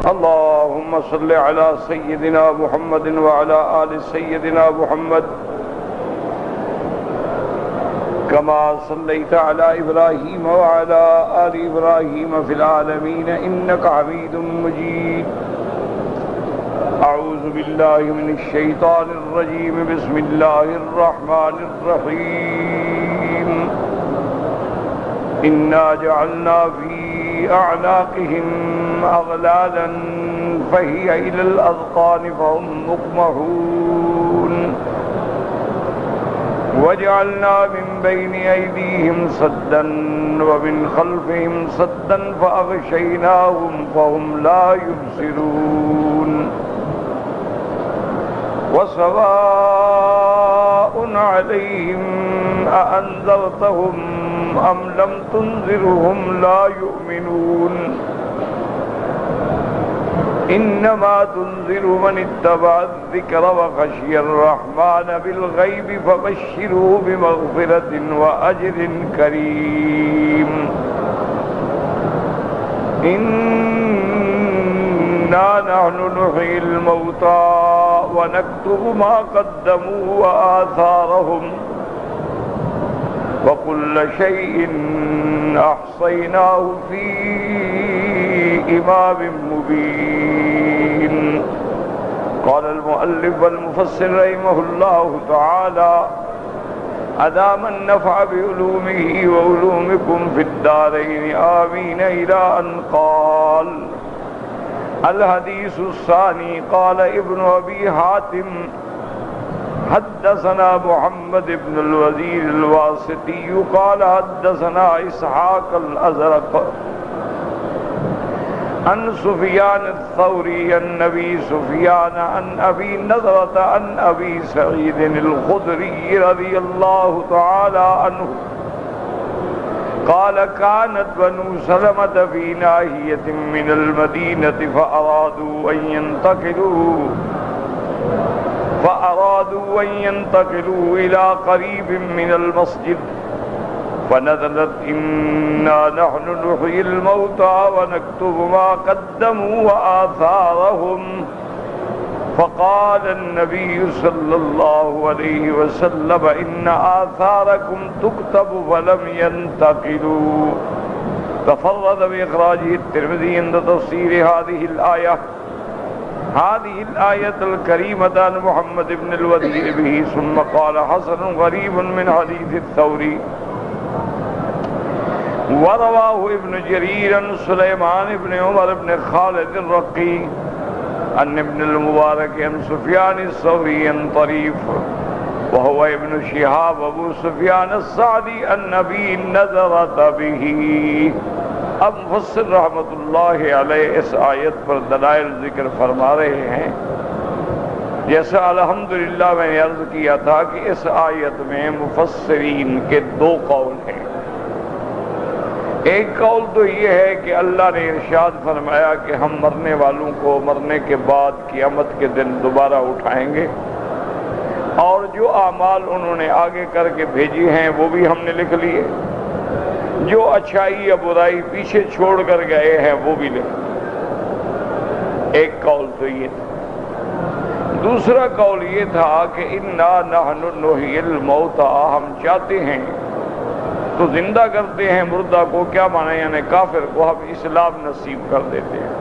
اللهم صل على سيدنا محمد وعلى آل سيدنا محمد كما صليت على إبراهيم وعلى آل إبراهيم في العالمين إنك حميد مجيد. أعوذ بالله من الشيطان الرجيم. بسم الله الرحمن الرحيم. إنا جعلنا في أعناقهم أغلالا فهي إلى الأذقان فهم مقمحون وجعلنا من بين أيديهم سدا ومن خلفهم سدا فأغشيناهم فهم لا يبصرون وسواء عليهم أأنذرتهم أم لم تنذرهم لا يؤمنون إنما تنذر من اتبع الذكر وخشي الرحمن بالغيب فبشره بمغفرة وأجر كريم. إنا نحن نحيي الموتى ونكتب ما قدموا وآثارهم وكل شيء أحصيناه في إمام مبين. قال المؤلف والمفسر رحمه الله تعالى أدام النفع بعلومه وعلومكم في الدارين آمين إلى أن قال. الحديث الثاني قال ابن أبي حاتم حدثنا محمد بن الوزير الواسطي قال حدثنا إسحاق الأزرق عن سفيان الثوري عن أبي سفيان عن أبي نضرة عن أبي سعيد الخدري رضي الله تعالى عنه قال كانت بنو سلمة في ناحية من المدينة فأرادوا أن ينتقلوا إلى قريب من المسجد فنزلت إنا نحن نحيي الموتى ونكتب ما قدموا وآثارهم فقال النبي صلى الله عليه وسلم إن آثاركم تكتب فلم ينتقلوا. تفرد بإخراجه الترمذي عند تفسير هذه الآية الكريمة عن محمد بن الوزير به ثم قال حسن غريب من حديث الثوري. ورواه ابن جرير عن سليمان بن عمر بن خالد الرقي عن ابن المبارك عن سفيان الثوري عن طريف وهو ابن شهاب ابو سفيان السعدي عن أبي نضرة به. اب مفسر رحمت اللہ علیہ اس آیت پر دلائل ذکر فرما رہے ہیں. جیسا الحمدللہ میں نے عرض کیا تھا کہ اس آیت میں مفسرین کے دو قول ہیں. ایک قول تو یہ ہے کہ اللہ نے ارشاد فرمایا کہ ہم مرنے والوں کو مرنے کے بعد قیامت کے دن دوبارہ اٹھائیں گے اور جو اعمال انہوں نے آگے کر کے بھیجی ہیں وہ بھی ہم نے لکھ لیے، جو اچھائی یا برائی پیچھے چھوڑ کر گئے ہیں وہ بھی لکھ. ایک قول تو یہ تھا. دوسرا قول یہ تھا کہ انا نحن نحیی الموتى، ہم چاہتے ہیں تو زندہ کرتے ہیں مردہ کو. کیا معنی؟ یعنی کافر کو ہم اسلام نصیب کر دیتے ہیں.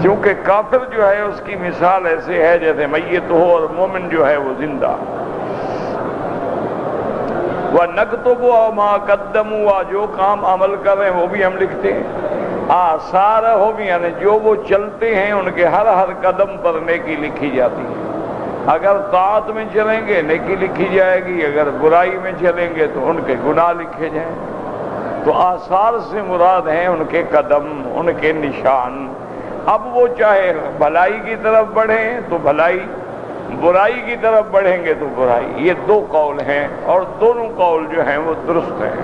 کیونکہ کافر جو ہے اس کی مثال ایسے ہے جیسے میت ہو اور مومن جو ہے وہ زندہ. وَنَكْتُبُ مَا قَدَّمُوا، جو کام عمل کر رہے ہیں وہ بھی ہم لکھتے ہیں. آثارہم، یعنی جو وہ چلتے ہیں ان کے ہر ہر قدم پر نیکی لکھی جاتی ہے. اگر طاعت میں چلیں گے نیکی لکھی جائے گی، اگر برائی میں چلیں گے تو ان کے گناہ لکھے جائیں. تو آثار سے مراد ہیں ان کے قدم، ان کے نشان. اب وہ چاہے بھلائی کی طرف بڑھیں تو بھلائی، برائی کی طرف بڑھیں گے تو برائی. یہ دو قول ہیں اور دونوں قول جو ہیں وہ درست ہیں.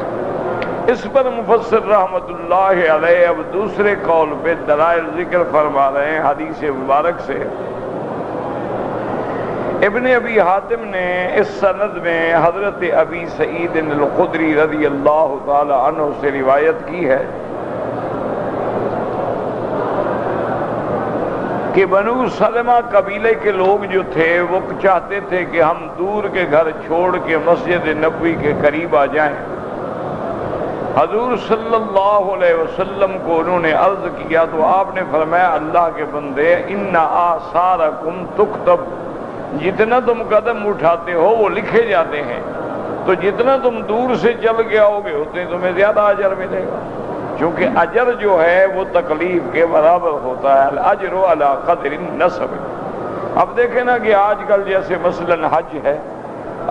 اس پر مفسر رحمت اللہ علیہ اب دوسرے قول پہ دلائل ذکر فرما رہے ہیں حدیث مبارک سے. ابن ابی حاتم نے اس سند میں حضرت ابی سعید الخدری رضی اللہ تعالی عنہ سے روایت کی ہے کہ بنو سلمہ قبیلے کے لوگ جو تھے وہ چاہتے تھے کہ ہم دور کے گھر چھوڑ کے مسجد نبوی کے قریب آ جائیں۔ حضور صلی اللہ علیہ وسلم کو انہوں نے عرض کیا تو آپ نے فرمایا اللہ کے بندے ان آثارکم تکتب، جتنا تم قدم اٹھاتے ہو وہ لکھے جاتے ہیں، تو جتنا تم دور سے چل کے آؤ گے اتنے تمہیں زیادہ اجر ملے گا، کیونکہ اجر جو ہے وہ تکلیف کے برابر ہوتا ہے، الاجر علی قدر النسب۔ اب دیکھیں نا کہ آج کل جیسے مثلا حج ہے،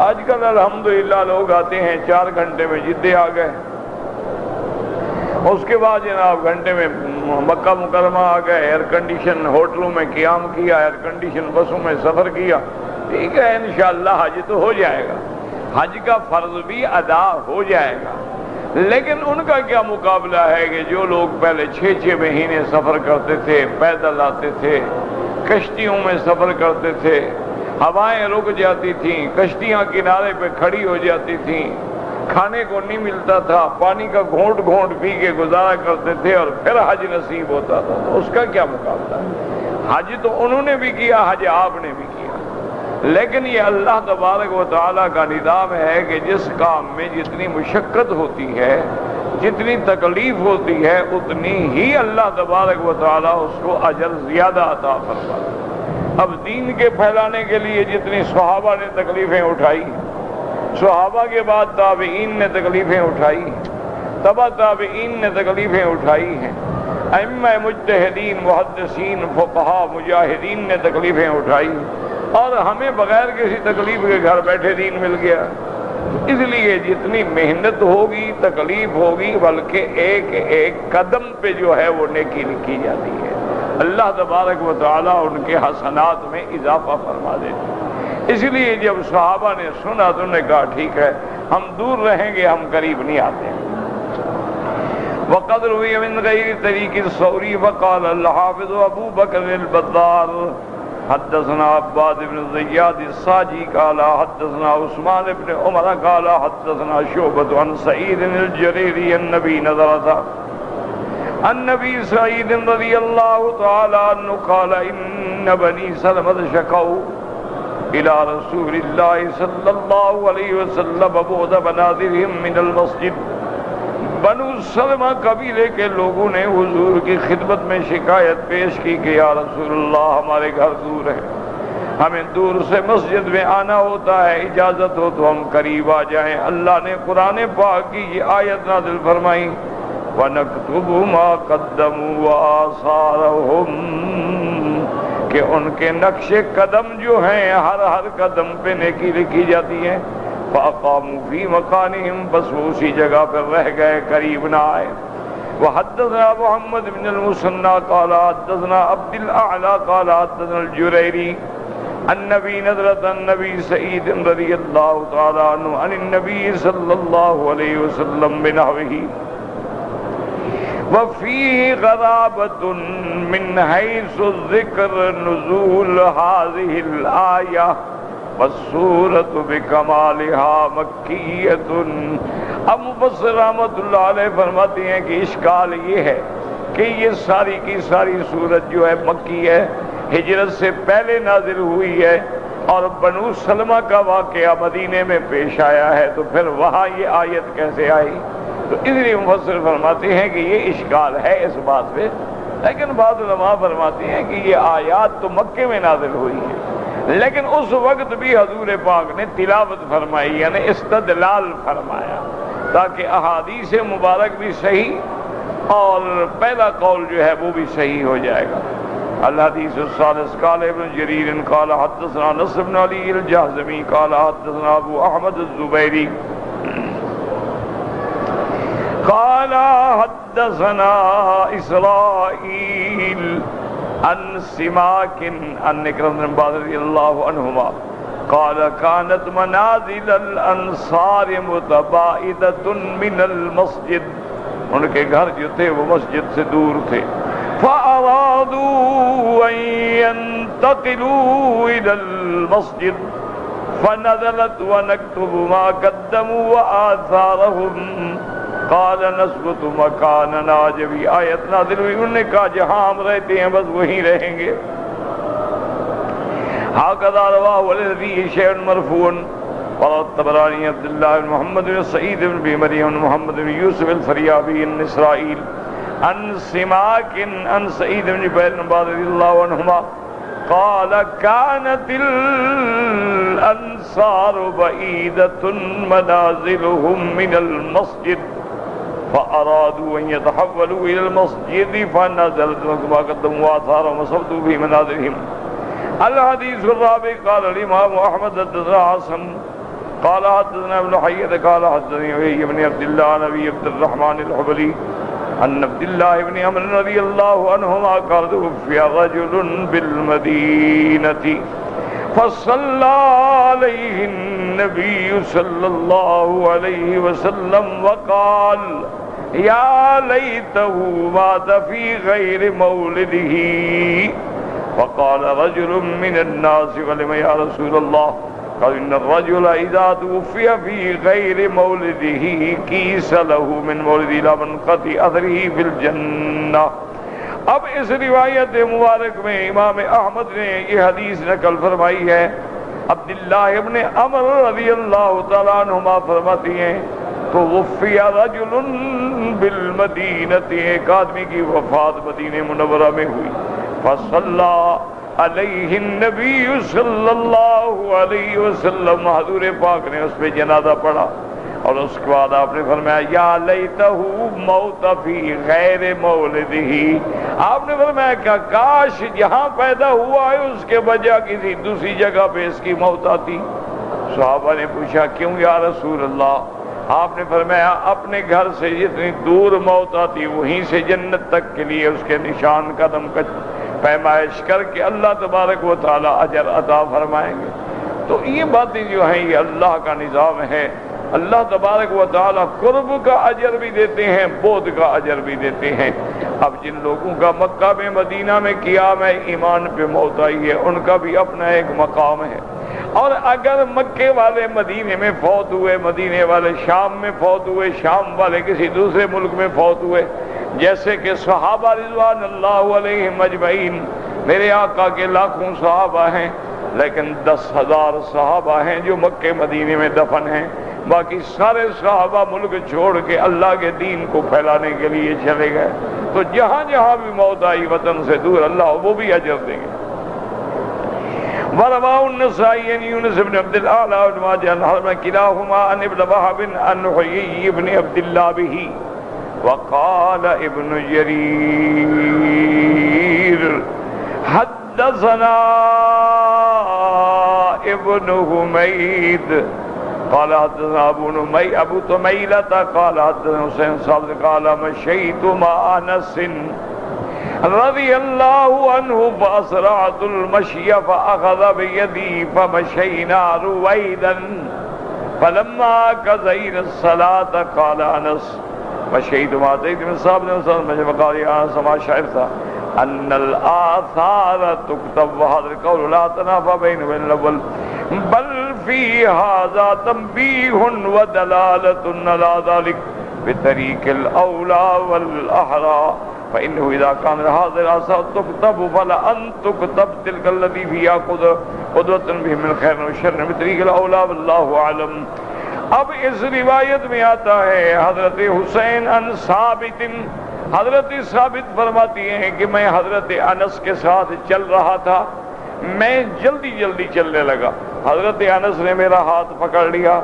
آج کل الحمدللہ لوگ آتے ہیں 4 گھنٹے میں جدے آ گئے، اس کے بعد جناب گھنٹے میں مکہ مکرمہ آ گئے، ایئر کنڈیشن ہوٹلوں میں قیام کیا، ایئر کنڈیشن بسوں میں سفر کیا، ٹھیک ہے انشاءاللہ حج تو ہو جائے گا، حج کا فرض بھی ادا ہو جائے گا، لیکن ان کا کیا مقابلہ ہے کہ جو لوگ پہلے 6 مہینے سفر کرتے تھے، پیدل آتے تھے، کشتیوں میں سفر کرتے تھے، ہوائیں رک جاتی تھیں، کشتیاں کنارے پہ کھڑی ہو جاتی تھیں، کھانے کو نہیں ملتا تھا، پانی کا گھونٹ گھونٹ پی کے گزارا کرتے تھے اور پھر حج نصیب ہوتا تھا، تو اس کا کیا مقابلہ ہے؟ حج تو انہوں نے بھی کیا، حج آپ نے بھی کیا، لیکن یہ اللہ تبارک و تعالیٰ کا نظام ہے کہ جس کام میں جتنی مشقت ہوتی ہے، جتنی تکلیف ہوتی ہے، اتنی ہی اللہ تبارک و تعالیٰ اس کو اجر زیادہ عطا فرماتا ہے۔ اب دین کے پھیلانے کے لیے جتنی صحابہ نے تکلیفیں اٹھائی، صحابہ کے بعد تابعین نے تکلیفیں اٹھائی، تبع تابعین نے تکلیفیں اٹھائی ہیں، ائمہ مجتہدین، محدثین، فقہاء، مجاہدین نے تکلیفیں اٹھائی، اور ہمیں بغیر کسی تکلیف کے گھر بیٹھے دین مل گیا۔ اس لیے جتنی محنت ہوگی، تکلیف ہوگی، بلکہ ایک ایک قدم پہ جو ہے وہ نیکی لکھی جاتی ہے، اللہ تبارک و تعالیٰ ان کے حسنات میں اضافہ فرما دیتے ہیں۔ اس لیے جب صحابہ نے سنا تو انہوں نے کہا ٹھیک ہے ہم دور رہیں گے، ہم قریب نہیں آتے۔ وقد روی من غیر طریق الثوری وقال الحافظ ابو بکر البزار حدثنا عباد بن زیاد الساجی قال حدثنا عثمان بن عمر قال حدثنا شعبۃ عن سعید الجریری النبی نظرتا النبی سعید رضی اللہ تعالی عنہ قال ان بنی سلمۃ شکوا الى رسول اللہ صلی اللہ علیہ وسلم بعد منازلهم من المسجد۔ بنو سلمہ قبیلے کے لوگوں نے حضور کی خدمت میں شکایت پیش کی کہ یا رسول اللہ ہمارے گھر دور ہیں، ہمیں دور سے مسجد میں آنا ہوتا ہے، اجازت ہو تو ہم قریب آ جائیں۔ اللہ نے قرآن پاک کی یہ آیت نازل فرمائی وَنَكْتُبُ مَا قَدَّمُوا وَآثَارَهُمْ، کہ ان کے نقش قدم جو ہیں ہر قدم پہ نیکی لکھی جاتی ہے۔ فَأَقَامُوا فِي مَكَانِهِمْ، بس وہ اسی جگہ پر رہ گئے، قریب نہ آئے۔ وحدثنا محمد بن المثنى قال حدثنا عبد الاعلى قال حدثنا الجريري النبي نظرة النبي سعيد رضي الله تعالى عنه عن النبي صلى الله عليه وسلم بنحوه وفيه غرابة من حيث ذكر نزول هذه الآية والسورة بکمالها مکیۃ۔ اب مفسر رحمۃ اللہ علیہ فرماتے ہیں کہ اشکال یہ ہے کہ یہ ساری کی ساری سورت جو ہے مکی ہے، ہجرت سے پہلے نازل ہوئی ہے، اور بنو سلمہ کا واقعہ مدینے میں پیش آیا ہے، تو پھر وہاں یہ آیت کیسے آئی؟ تو اس لیے مفسر فرماتے ہیں کہ یہ اشکال ہے اس بات پہ، لیکن بعض علماء فرماتے ہیں کہ یہ آیات تو مکے میں نازل ہوئی ہیں، لیکن اس وقت بھی حضور پاک نے تلاوت فرمائی، یعنی استدلال فرمایا، تاکہ احادیث مبارک بھی صحیح اور پہلا قول جو ہے وہ بھی صحیح ہو جائے گا۔ الحدیث الثالث قال ابن جریر قال حدثنا نصر بن علی الجہضمی قال حدثنا ابو احمد الزبیری قال حدثنا اسرائیل عن سماک عن اکرم بن عباس رضی اللہ عنہما قال كانت منازل الانصار متباعدۃ من المسجد، ان کے گھر جو تھے وہ مسجد سے دور تھے، فارادوا ان ينتقلوا الى المسجد فنزلت ونكتب ما قدموا وآثارهم قال نثبت مکاننا، جب یہ آیت نازل ہوئی انہوں نے کہا جہاں ہم رہتے ہیں بس وہیں رہیں گے، هكذا رواه والذي شيء مرفوع. قال الطبراني عبد الله بن محمد بن سعيد بن ابي مريم بن محمد بن يوسف الفريابي بن اسرائيل عن سماك عن سعيد بن جبير بن عباد رضي الله عنهما قال كانت الأنصار بعيدة منازلهم من المسجد فأرادوا أن يتحولوا إلى المسجد فنزلت ما قدموا آثارهم وصبتوا في منازلهم. الحديث الرابع قال الإمام أحمد حدثنا عاصم قال حدثنا ابن حية قال حدثني أبي بن عبد الله نبي عبد الرحمن الحبلي عن عبد الله بن عمرو رضي الله عنهما قال توفي رجل بالمدينة فصلى عليه النبي صلى الله عليه وسلم وقال يا ليته مات في غير مولده. فقال رجل من الناس ولم يا رسول الله؟ قال إن الرجل إذا توفي في غير مولده كيس له من مولد إلى منقطع أثره في الجنة. اب اس روایت مبارک میں امام احمد نے یہ حدیث نقل فرمائی ہے. عبداللہ ابن عمر رضی اللہ تعالیٰ عنہما فرماتی ہیں تو وفی رجل بالمدینہ، ایک آدمی کی وفات مدینہ منورہ میں ہوئی. فصلی علیہ النبی صلی اللہ علیہ وسلم، حضور پاک نے اس پہ جنازہ پڑھا اور اس کے بعد آپ نے فرمایا یا لیتہ موت فی غیر مولدہ. آپ نے فرمایا کہ کاش جہاں پیدا ہوا ہے اس کے بجا کسی دوسری جگہ پہ اس کی موت آتی. صحابہ نے پوچھا کیوں یا رسول اللہ؟ آپ نے فرمایا اپنے گھر سے جتنی دور موت آتی وہیں سے جنت تک کے لیے اس کے نشان قدم کا پیمائش کر کے اللہ تبارک و تعالی اجر عطا فرمائیں گے. تو یہ باتیں جو ہیں یہ اللہ کا نظام ہے. اللہ تبارک و تعالی قرب کا اجر بھی دیتے ہیں، بعد کا اجر بھی دیتے ہیں. اب جن لوگوں کا مکہ میں مدینہ میں قیام ہے، ایمان پہ موت آئی ہے، ان کا بھی اپنا ایک مقام ہے. اور اگر مکے والے مدینے میں فوت ہوئے، مدینے والے شام میں فوت ہوئے، شام والے کسی دوسرے ملک میں فوت ہوئے، جیسے کہ صحابہ رضوان اللہ علیہم اجمعین، میرے آقا کے لاکھوں صحابہ ہیں لیکن 10,000 صحابہ ہیں جو مکے مدینے میں دفن ہیں. باقی سارے صحابہ ملک چھوڑ کے اللہ کے دین کو پھیلانے کے لیے چلے گئے. تو جہاں جہاں بھی موت آئی وطن سے دور، اللہ وہ بھی اجر دیں گے. ورواه النسائي عن يونس بن عبد الأعلى بن ماجه عن كلاهما عن ابن وهب عن حيي بن عبد الله به. وقال ابن جرير حدثنا ابن حميد قال حدثنا ابو تميلة قال حدثنا حسين صاحب قال مشيت مع انس رضی اللہ عنہ فاسرعت المشی فاخذ بیدی فمشینا رویدا فلما قضینا الصلاة قال انس مشیت مع زید بن ثابت مجھے فقال یا انس ما شعرت ان الاثار تكتب وهذا القول لا تنافى بين الاول بل في هذا تنبيه ودلالة على ذلك بطريق الاولى والاحرى فإنه إذا كان هذا الآثار تكتب فلا أن تكتب تلك الذي فيها قدوة به من خير وشر بطريق الأولى والله أعلم. اب اس روایت میں آتا ہے حضرت حسین عن ثابت، حضرت ثابت فرماتی ہیں کہ میں حضرت انس کے ساتھ چل رہا تھا، میں جلدی جلدی چلنے لگا. حضرت انس نے میرا ہاتھ پکڑ لیا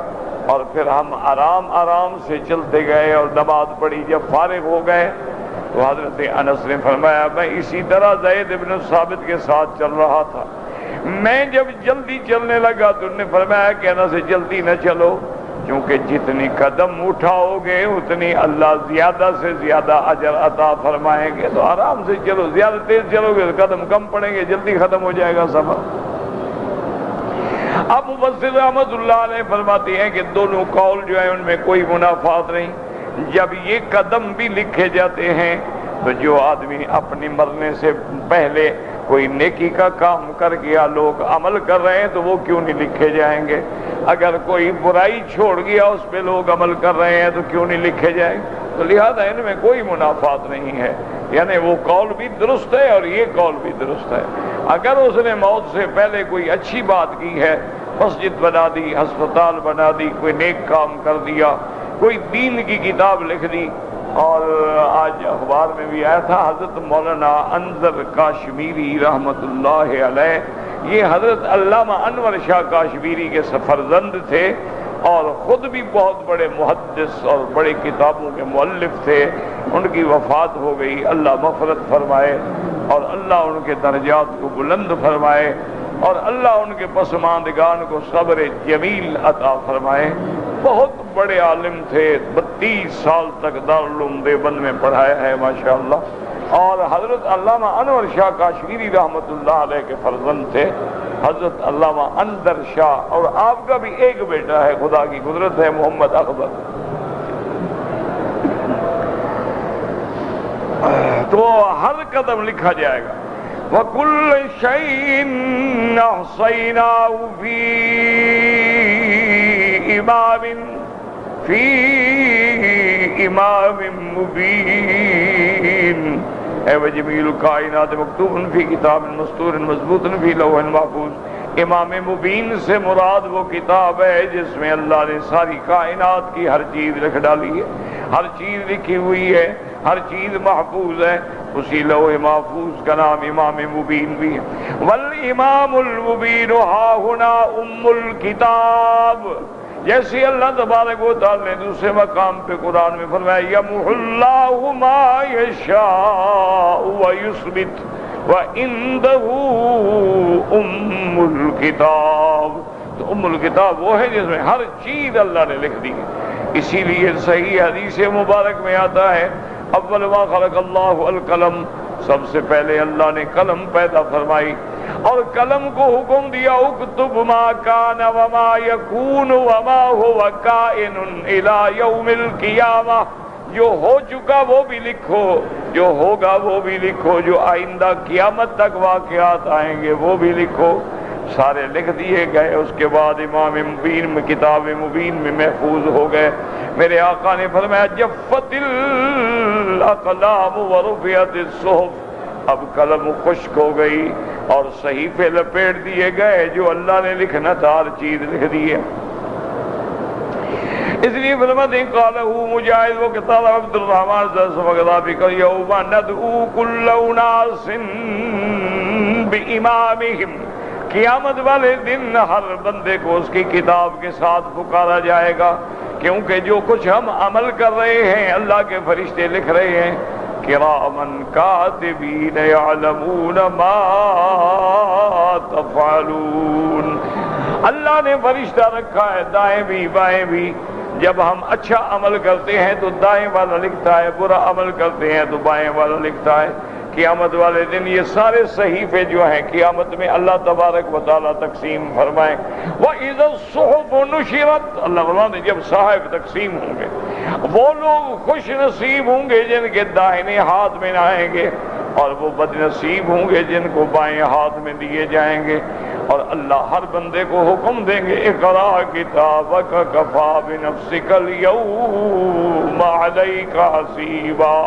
اور پھر ہم آرام آرام سے چلتے گئے اور نماز پڑھی. جب فارغ ہو گئے تو حضرت انس نے فرمایا میں اسی طرح زید بن ثابت کے ساتھ چل رہا تھا. میں جب جلدی چلنے لگا تو انہوں نے فرمایا کہ انس جلدی نہ چلو، کیونکہ جتنی قدم اٹھاؤ گے اتنی اللہ زیادہ سے زیادہ اجر عطا فرمائیں گے. تو آرام سے چلو، زیادہ تیز چلو گے تو قدم کم پڑیں گے، جلدی ختم ہو جائے گا سفر. اب مفسر رحمت اللہ علیہ فرماتی ہیں کہ دونوں قول جو ہیں ان میں کوئی منافات نہیں. جب یہ قدم بھی لکھے جاتے ہیں تو جو آدمی اپنی مرنے سے پہلے کوئی نیکی کا کام کر گیا، لوگ عمل کر رہے ہیں تو وہ کیوں نہیں لکھے جائیں گے؟ اگر کوئی برائی چھوڑ گیا اس پہ لوگ عمل کر رہے ہیں تو کیوں نہیں لکھے جائیں گے؟ تو لہذا ان میں کوئی منافات نہیں ہے. یعنی وہ قول بھی درست ہے اور یہ قول بھی درست ہے. اگر اس نے موت سے پہلے کوئی اچھی بات کی ہے، مسجد بنا دی، ہسپتال بنا دی، کوئی نیک کام کر دیا، کوئی دین کی کتاب لکھ دی. اور آج اخبار میں بھی آیا تھا حضرت مولانا انظر کاشمیری رحمت اللہ علیہ، یہ حضرت علامہ انور شاہ کاشمیری کے فرزند تھے اور خود بھی بہت بڑے محدث اور بڑے کتابوں کے مؤلف تھے. ان کی وفات ہو گئی، اللہ مغفرت فرمائے اور اللہ ان کے درجات کو بلند فرمائے اور اللہ ان کے پسماندگان کو صبر جمیل عطا فرمائے. بہت بڑے عالم تھے، 32 سال تک دارالعلوم دیوبند میں پڑھایا ہے ماشاءاللہ. اور حضرت علامہ انور شاہ کاشمیری رحمت اللہ علیہ کے فرزند تھے حضرت علامہ اندر شاہ، اور آپ کا بھی ایک بیٹا ہے، خدا کی قدرت ہے، محمد اکبر. تو ہر قدم لکھا جائے گا. وَكُلَّ شَيْءٍ أَحْصَيْنَاهُ فِي إِمَامٍ مُبِينٍ. اے وجمیل الکائنات مکتوب فی کتاب مستور مضبوط فی لوح محفوظ. امام مبین سے مراد وہ کتاب ہے جس میں اللہ نے ساری کائنات کی ہر چیز لکھ ڈالی ہے، ہر چیز لکھی ہوئی ہے، ہر چیز محفوظ ہے. اسی لوح محفوظ کا نام امام مبین بھی ہے. والامام المبین ہا ہنا ام الکتاب. جیسے اللہ تبارک و تعالی نے دوسرے مقام پہ قرآن میں فرمایا یمحو اللہ ما یشاء ویثبت وعنده ام الکتاب. تو ام الکتاب وہ ہے جس میں ہر چیز اللہ نے لکھ دی ہے. اسی لیے صحیح حدیث مبارک میں آتا ہے اول ما خلق اللہ القلم، سب سے پہلے اللہ نے قلم پیدا فرمائی اور قلم کو حکم دیا اکتب ما کان وما یکون وما هو کائن الی یوم القیامہ. جو ہو چکا وہ بھی لکھو، جو ہوگا وہ بھی لکھو، جو آئندہ قیامت تک واقعات آئیں گے وہ بھی لکھو. سارے لکھ دیے گئے. اس کے بعد امام مبین میں کتاب مبین میں محفوظ ہو گئے. میرے آقا نے فرمایا جفت الاقلام ورفعت الصحف. اب قلم خشک ہو گئی اور صحیفے لپیٹ دیے گئے، جو اللہ نے لکھنا تھا ہر چیز لکھ دی ہے. اس لیے فرماتے ہیں قالہ مجاہد و قال عبد الرحمن صفغذابی کا یوم ندعو کل اناس بامامہم. قیامت والے دن ہر بندے کو اس کی کتاب کے ساتھ پکارا جائے گا، کیونکہ جو کچھ ہم عمل کر رہے ہیں اللہ کے فرشتے لکھ رہے ہیں. کرامن کاتبین یعلمون ما تفعلون. اللہ نے فرشتہ رکھا ہے دائیں بھی بائیں بھی. جب ہم اچھا عمل کرتے ہیں تو دائیں والا لکھتا ہے، برا عمل کرتے ہیں تو بائیں والا لکھتا ہے. قیامت والے دن یہ سارے صحیفے جو ہیں قیامت میں اللہ تبارک و تعالیٰ تقسیم فرمائیں. وَإِذَا الصُّحُفُ نُشِرَتْ. اللہ فرماتے ہیں جب صحائف تقسیم ہوں گے وہ لوگ خوش نصیب ہوں گے جن کے داہنے ہاتھ میں آئیں گے، اور وہ بد نصیب ہوں گے جن کو بائیں ہاتھ میں دیے جائیں گے. اور اللہ ہر بندے کو حکم دیں گے اقرا کتابک کفا بنفسک اليوم علیک حسیبا.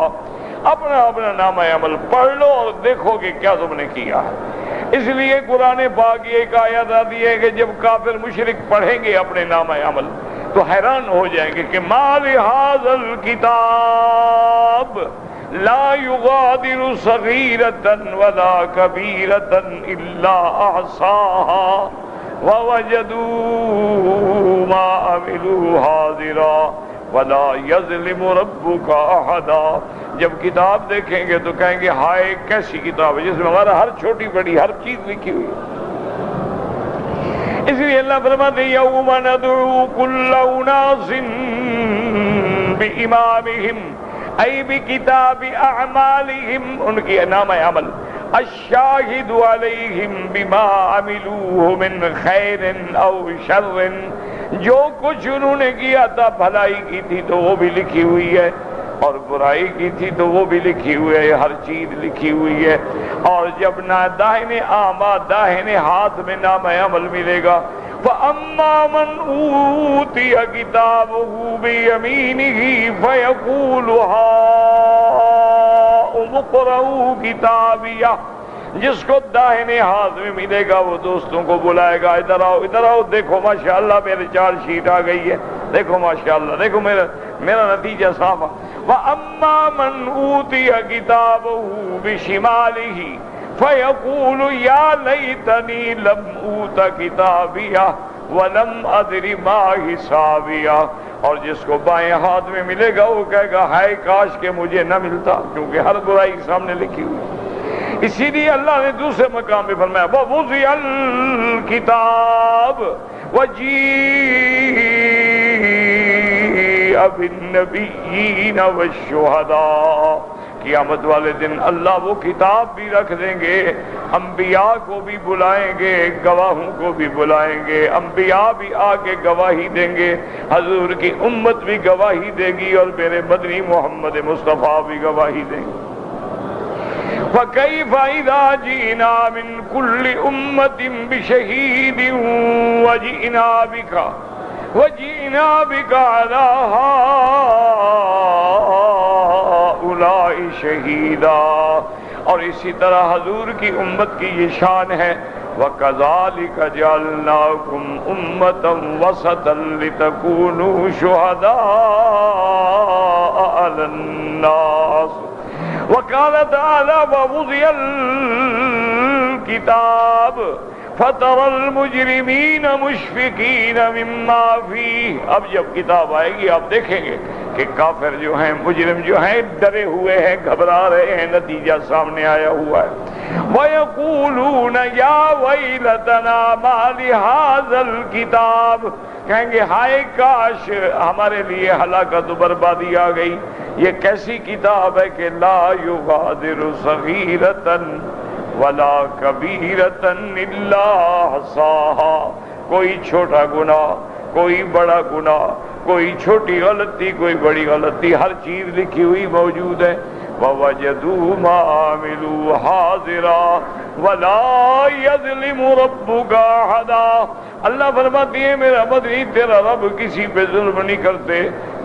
اپنا اپنا نامہ عمل پڑھ لو اور دیکھو کہ کیا تم نے کیا ہے. اس لیے قرآن پاک یہ ایک آیت آتی ہے کہ جب کافر مشرک پڑھیں گے اپنے نامہ عمل تو حیران ہو جائیں گے کہ ما لہذا الکتاب لا یغادر صغیرۃ ولا کبیرۃ الا احصاها ووجدوا ما عملوا حاضرا ولا یظلم ربک احدا. جب کتاب دیکھیں گے تو کہیں گے ہائے کیسی کتاب ہے جس میں ہمارا ہر چھوٹی بڑی ہر چیز لکھی ہوئی ہے. اس لیے اللہ فرماتے ہیں یوم ندعو کل اناس بامامہم ای بکتاب اعمالہم. ان کی نام عمل الشاہد علیہم بما عملوہ من خیر او شر. جو کچھ انہوں نے کیا تھا، بھلائی کی تھی تو وہ بھی لکھی ہوئی ہے اور برائی کی تھی تو وہ بھی لکھی ہوئی ہے. ہر چیز لکھی ہوئی ہے. اور جب نہ داہنے ہاتھ میں نام عمل ملے گا فَأَمَّا مَنْ أُوتِيَ كِتَابَهُ بِيَمِينِهِ فَيَقُولُ هَاؤُمُ اقْرَءُوا كِتَابِيَهْ جس کو داہنے ہاتھ میں ملے گا وہ دوستوں کو بلائے گا، ادھر آؤ، دیکھو ماشاءاللہ میرے چارج شیٹ آ گئی ہے، دیکھو ماشاءاللہ، دیکھو میرا نتیجہ صاف ہے۔ وَأَمَّا مَنْ أُوتِيَ كِتَابَهُ بِشِمَالِهِ فَيَقُولُ يَا لَيْتَنِي لَمْ أُوتَ كِتَابِيَهْ وَلَمْ أَدْرِ مَا حِسَابِيَهْ، اور جس کو بائیں ہاتھ میں ملے گا وہ کہے گا ہائے کاش کہ مجھے نہ ملتا، کیونکہ ہر برائی سامنے لکھی ہوئی۔ اسی لیے اللہ نے دوسرے مقام پہ فرمایا وَوُضِعَ الْكِتَابُ وَجِيءَ بِالنَّبِيِّينَ وَالشُّهَدَاءِ، قیامت والے دن اللہ وہ کتاب بھی رکھ دیں گے، انبیاء کو بھی بلائیں گے، گواہوں کو بھی بلائیں گے، انبیاء بھی آ کے گواہی دیں گے، حضور کی امت بھی گواہی دے گی، اور میرے مدنی محمد مصطفیٰ بھی گواہی دیں گے۔ فَكَيْفَ إِذَا جِئْنَا مِنْ كُلِّ أُمَّةٍ بِشَهِيدٍ وَجِئْنَا بِكَ عَلَى هَؤُلَاءِ شَهِيدًا، اور اسی طرح حضور کی امت کی یہ شان ہے وَكَذَلِكَ جَعَلْنَاكُمْ أُمَّةً وَسَطًا لِتَكُونُوا شُهَدَاءَ عَلَى النَّاسِ۔ وقال تعالی ووضع الكتاب فترى المجرمین مشفقین مما فیہ، اب جب کتاب آئے گی آپ دیکھیں گے کہ کافر جو ہیں، مجرم جو ہیں، ڈرے ہوئے ہیں، گھبرا رہے ہیں، نتیجہ سامنے آیا ہوا ہے۔ وَيَقُولُونَ يَا وَيْلَتَنَا مَا لِهَذَا الْكِتَابِ، کہیں گے ہائے کاش ہمارے لیے ہلاکت و بربادی آ گئی، یہ کیسی کتاب ہے کہ لا یغادر صغیرۃ ولا کبیرۃ الا احصاها، کوئی چھوٹا گناہ، کوئی بڑا گناہ، کوئی چھوٹی غلطی، کوئی بڑی غلطی، ہر چیز لکھی ہوئی موجود ہے۔ وَوَجَدُوا مَا عَمِلُوا حَاضِرًا وَلَا يَظْلِمُ رَبُّكَ أَحَدًا، اللہ فرماتی ہے میرا مدنی تیرا رب کسی پہ ظلم نہیں کرتے،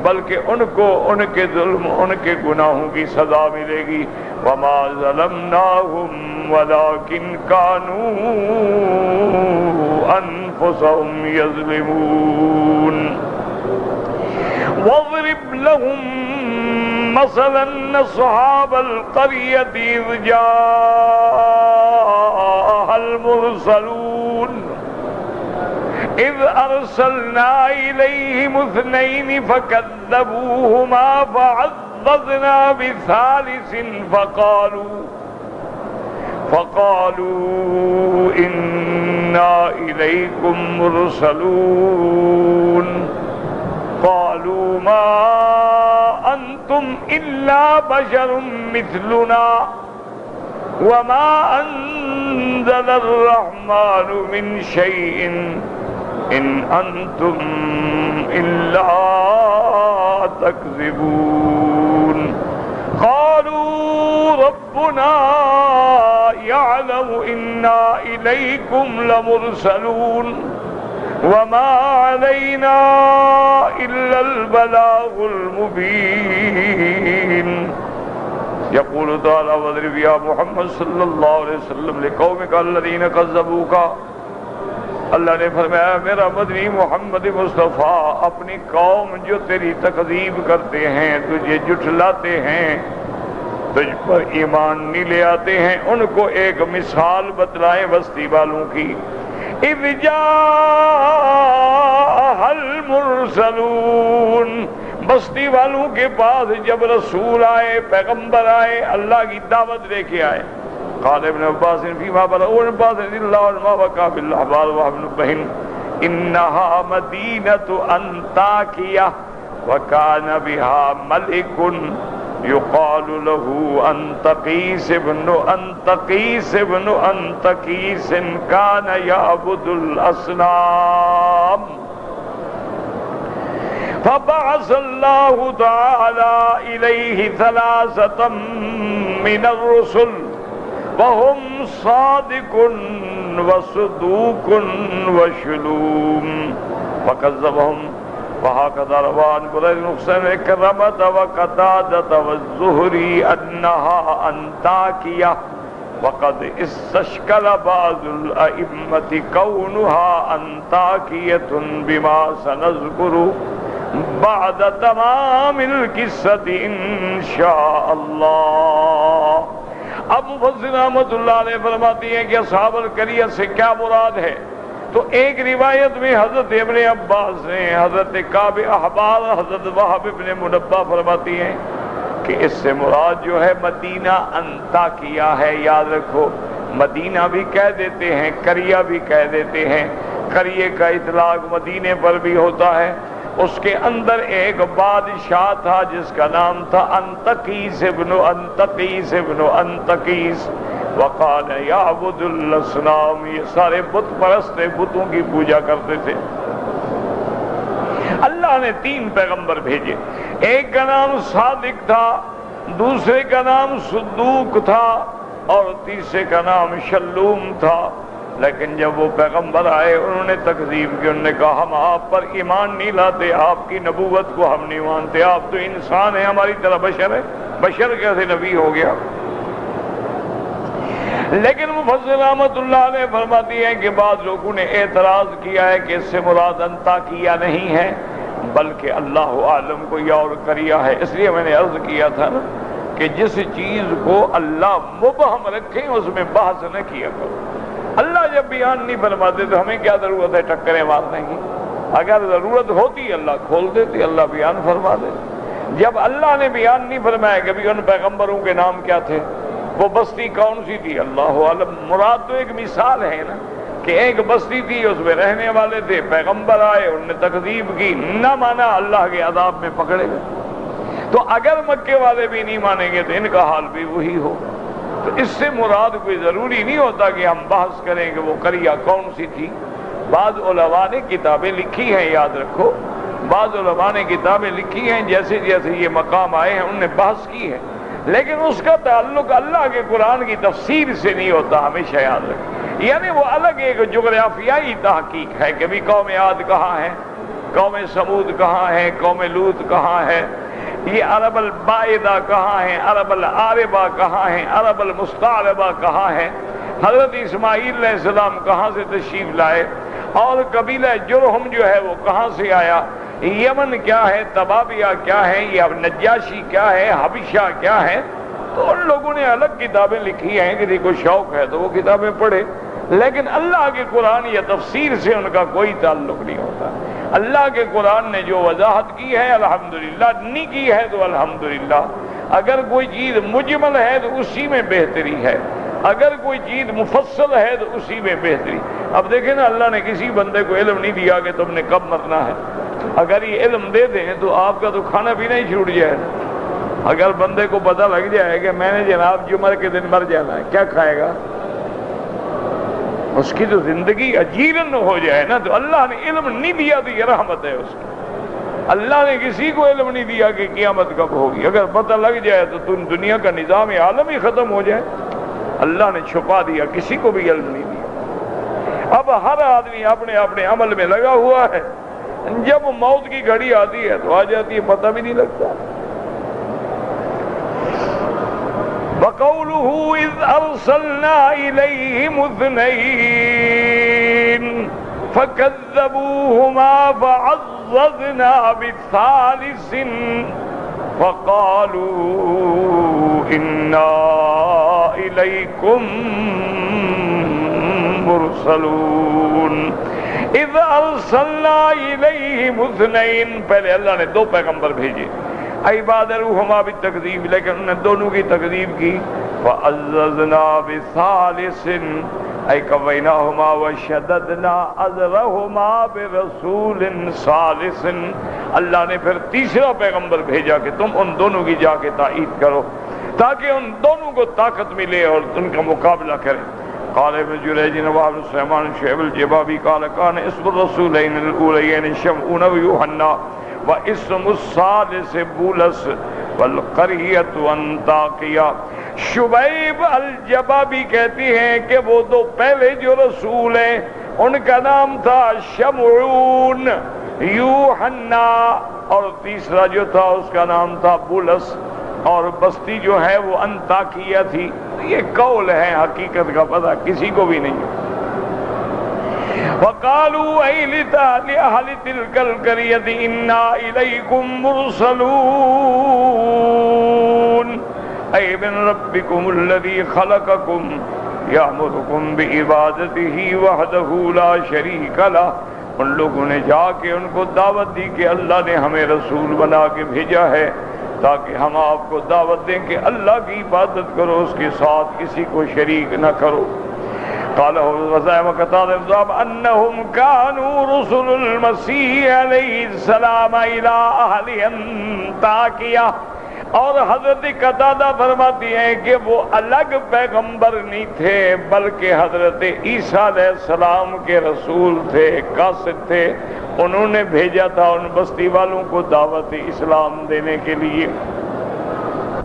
بلکہ ان کو ان کے ظلم، ان کے گناہوں کی سزا ملے گی۔ وَمَا ظَلَمْنَاهُمْ وَلَكِنْ كَانُوا أَنفُسَهُمْ يَظْلِمُونَ۔ وَاضْرِبْ لَهُمْ مَثَلًا أَصْحَابَ الْقَرْيَةِ إِذْ جَاءَهَا الْمُرْسَلُونَ إِذْ أَرْسَلْنَا إِلَيْهِمُ اثْنَيْنِ فَكَذَّبُوهُمَا فَعَزَّزْنَا بِثَالِثٍ فَقَالُوا إِنَّا إِلَيْكُمْ مُرْسَلُونَ قَالُوا مَا أَنْتُمْ إِلَّا بَشَرٌ مِثْلُنَا وَمَا أَنزَلَ الرَّحْمَنُ مِنْ شَيْءٍ إِنْ أَنْتُمْ إِلَّا تَكْذِبُونَ قَالُوا رَبُّنَا يَعْلَمُ إِنَّا إِلَيْكُمْ لَمُرْسَلُونَ وَمَا عَلَيْنَا إِلَّا الْبَلَاغُ الْمُبِينُ۔ يقول تعالی واضرب یا محمد صلی اللہ علیہ وسلم لقومک الذین کذبوک، اللہ نے فرمایا میرا مدنی محمد مصطفیٰ اپنی قوم جو تیری تکذیب کرتے ہیں، تجھے جھٹلاتے ہیں، تجھ پر ایمان نہیں لے آتے ہیں، ان کو ایک مثال بتلائیں بستی والوں کی۔ اذ جاء المرسلون، بستی والوں کے پاس جب رسول آئے، پیغمبر آئے، اللہ کی دعوت لے کے آئے۔ قال ابن عباس فيما بلغ ابن عباس رضي الله عنهما وكا بالاحبار وابن بهن انها مدينه انطاكيه وكان بها ملك يقال له انطقيس ابن انطقيس كان يعبد الاصنام فبعث الله تعالى اليه 3 من الرسل وهم صادق وصدوق وشلوم فكذبهم، وهكذا روى عن بريد بن حصين وإكرمة وقتادة والزهري أنها أنطاكية وقد استشکل بعض الائمة كونها انطاکیۃ بما سنذکر بعد تمام القصة انشاء اللہ۔ اب مفسر رحمۃ اللہ علیہ فرماتی ہیں کہ اصحاب القریہ سے کیا مراد ہے؟ تو ایک روایت میں حضرت ابن عباس نے، حضرت کعب احبار، حضرت وہب ابن منبہ فرماتی ہیں کہ اس سے مراد جو ہے مدینہ انطاکیہ ہے۔ یاد رکھو، مدینہ بھی کہہ دیتے ہیں، قریہ بھی کہہ دیتے ہیں۔ قریے کا اطلاق مدینے پر بھی ہوتا ہے۔ اس کے اندر ایک بادشاہ تھا جس کا نام تھا انطکیس ابن انطکیس ابن انطکیس، وقال یعبد الاصنام، یہ سارے بت پرست تھے، بتوں کی پوجا کرتے تھے۔ اللہ نے 3 پیغمبر بھیجے، ایک کا نام صادق تھا، دوسرے کا نام صدوق تھا، اور تیسرے کا نام شلوم تھا۔ لیکن جب وہ پیغمبر آئے انہوں نے تکذیب کی، انہوں نے کہا ہم آپ پر ایمان نہیں لاتے، آپ کی نبوت کو ہم نہیں مانتے، آپ تو انسان ہیں ہماری طرح بشر ہے، بشر کیسے نبی ہو گیا؟ لیکن مفسر رحمۃ اللہ علیہ فرماتی ہیں کہ بعض لوگوں نے اعتراض کیا ہے کہ اس سے مراد انطاکیہ نہیں ہے بلکہ اللہ عالم کوئی اور قریہ ہے۔ اس لیے میں نے عرض کیا تھا نا کہ جس چیز کو اللہ مبہم رکھیں اس میں بحث نہ کیا کرو۔ اللہ جب بیان نہیں فرماتے تو ہمیں کیا ضرورت ہے ٹکریں مارنے کی؟ اگر ضرورت ہوتی اللہ کھول دیتے، اللہ بیان فرما دیتے۔ جب اللہ نے بیان نہیں فرمایا کہ بھی ان پیغمبروں کے نام کیا تھے، وہ بستی کون سی تھی، اللہ عالم۔ مراد تو ایک مثال ہے نا کہ ایک بستی تھی، اس میں رہنے والے تھے، پیغمبر آئے، انہوں نے تکذیب کی، نہ مانا، اللہ کے عذاب میں پکڑے گئے۔ تو اگر مکے والے بھی نہیں مانیں گے تو ان کا حال بھی وہی ہوگا۔ تو اس سے مراد کوئی ضروری نہیں ہوتا کہ ہم بحث کریں کہ وہ قریہ کون سی تھی۔ بعض علماء نے کتابیں لکھی ہیں، یاد رکھو، بعض علماء نے کتابیں لکھی ہیں، جیسے جیسے یہ مقام آئے ہیں انہوں نے بحث کی ہے، لیکن اس کا تعلق اللہ کے قرآن کی تفسیر سے نہیں ہوتا، ہمیشہ یاد رکھیں۔ یعنی وہ الگ ایک جغرافیائی تحقیق ہے کہ بھی قوم عاد کہاں ہے، قوم سمود کہاں ہے، قوم لوط کہاں ہے، یہ عرب البائدہ کہاں ہیں، عرب العاربہ کہاں ہیں، عرب المستعربہ کہاں ہیں، حضرت اسماعیل علیہ السلام کہاں سے تشریف لائے، اور قبیلہ جرہم جو ہے وہ کہاں سے آیا، یمن کیا ہے، تبابیہ کیا ہے، یا نجاشی کیا ہے، حبشہ کیا ہے۔ تو ان لوگوں نے الگ کتابیں لکھی ہیں، کسی کو شوق ہے تو وہ کتابیں پڑھے، لیکن اللہ کے قرآن یا تفسیر سے ان کا کوئی تعلق نہیں ہوتا۔ اللہ کے قرآن نے جو وضاحت کی ہے الحمدللہ، نہیں کی ہے تو الحمدللہ۔ اگر کوئی چیز مجمل ہے تو اسی میں بہتری ہے، اگر کوئی چیز مفصل ہے تو اسی میں بہتری۔ اب دیکھیں نا، اللہ نے کسی بندے کو علم نہیں دیا کہ تم نے کب مرنا ہے۔ اگر یہ علم دے دیں تو آپ کا تو کھانا پینا ہی چھوٹ جائے۔ اگر بندے کو پتہ لگ جائے کہ میں نے جناب جمعہ کے دن مر جانا ہے، کیا کھائے گا؟ اس کی تو زندگی اجیرن ہو جائے نا۔ تو اللہ نے علم نہیں دیا تو یہ رحمت ہے اس کی۔ اللہ نے کسی کو علم نہیں دیا کہ قیامت کب ہوگی، اگر پتہ لگ جائے تو دنیا کا نظام عالم ہی ختم ہو جائے۔ اللہ نے چھپا دیا، کسی کو بھی علم نہیں دیا۔ اب ہر آدمی اپنے اپنے عمل میں لگا ہوا ہے، جب موت کی گھڑی آتی ہے تو آ جاتی ہے، پتہ بھی نہیں لگتا۔ وَقَوْلُهُ إِذْ أَرْسَلْنَا إِلَيْهِمُ اثْنَيْنِ فَكَذَّبُوهُمَا فَعَزَّزْنَا بِثَالِثٍ فَقَالُوا إِنَّا إِلَيْكُمْ مُرْسَلُونَ۔ اِذْ أَرْسَلْنَا إِلَيْهِمُ اثْنَيْنِ، پہلے اللہ نے 2 پیغمبر بھیجے، فَبَادَرُوهُمَا بِالتَّكْذِيبِ، لیکن انہوں نے دونوں کی تکذیب کی۔ فَعَزَّزْنَا بِثَالِثٍ أَيْ قَوَّيْنَاهُمَا وَشَدَّدْنَا أَذْرَهُمَا بِرَسُولٍ ثَالِثٍ، اللہ نے پھر تیسرا پیغمبر بھیجا کہ تم ان دونوں کی جا کے تائید کرو تاکہ ان دونوں کو طاقت ملے اور ان کا مقابلہ کریں۔ قال ابن جریج وابن سلیمان شعیب الجبابی قال كان اسم الرسولين الاوليين شمعون ويوحنا واسم الثالث بولس والقرية انطاکیہ۔ شعیب الجبابی کہتی ہیں کہ وہ 2 پہلے جو رسول ہیں ان کا نام تھا شمعون، یوحنا، اور تیسرا جو تھا اس کا نام تا بولس، اور بستی جو ہے وہ انطاکیہ تھی۔ یہ قول ہے، حقیقت کا پتہ کسی کو بھی نہیں۔ وَقَالُوا أَيْ لِأَهْلِ تِلْكَ الْقَرْيَةِ إِنَّا إِلَيْكُمْ مُرْسَلُونَ أَيْ مِنْ رَبِّكُمُ الَّذِي خَلَقَكُمْ يَأْمُرُكُمْ بِعِبَادَتِهِ وَحْدَهُ لَا شَرِيكَ لَهُ۔ ان لوگوں نے جا کے ان کو دعوت دی کہ اللہ نے ہمیں رسول بنا کے بھیجا ہے تاکہ ہم آپ کو دعوت دیں کہ اللہ کی عبادت کرو، اس کے ساتھ کسی کو شریک نہ کرو۔ قالہ الغزائم قتادہ انہم کانوا رسل المسیح علیہ السلام الی اہل انطاکیہ، اور حضرت قتادہ فرماتی ہیں کہ وہ الگ پیغمبر نہیں تھے بلکہ حضرت عیسیٰ علیہ السلام کے رسول تھے، قاصد تھے، انہوں نے بھیجا تھا ان بستی والوں کو دعوت اسلام دینے کے لیے۔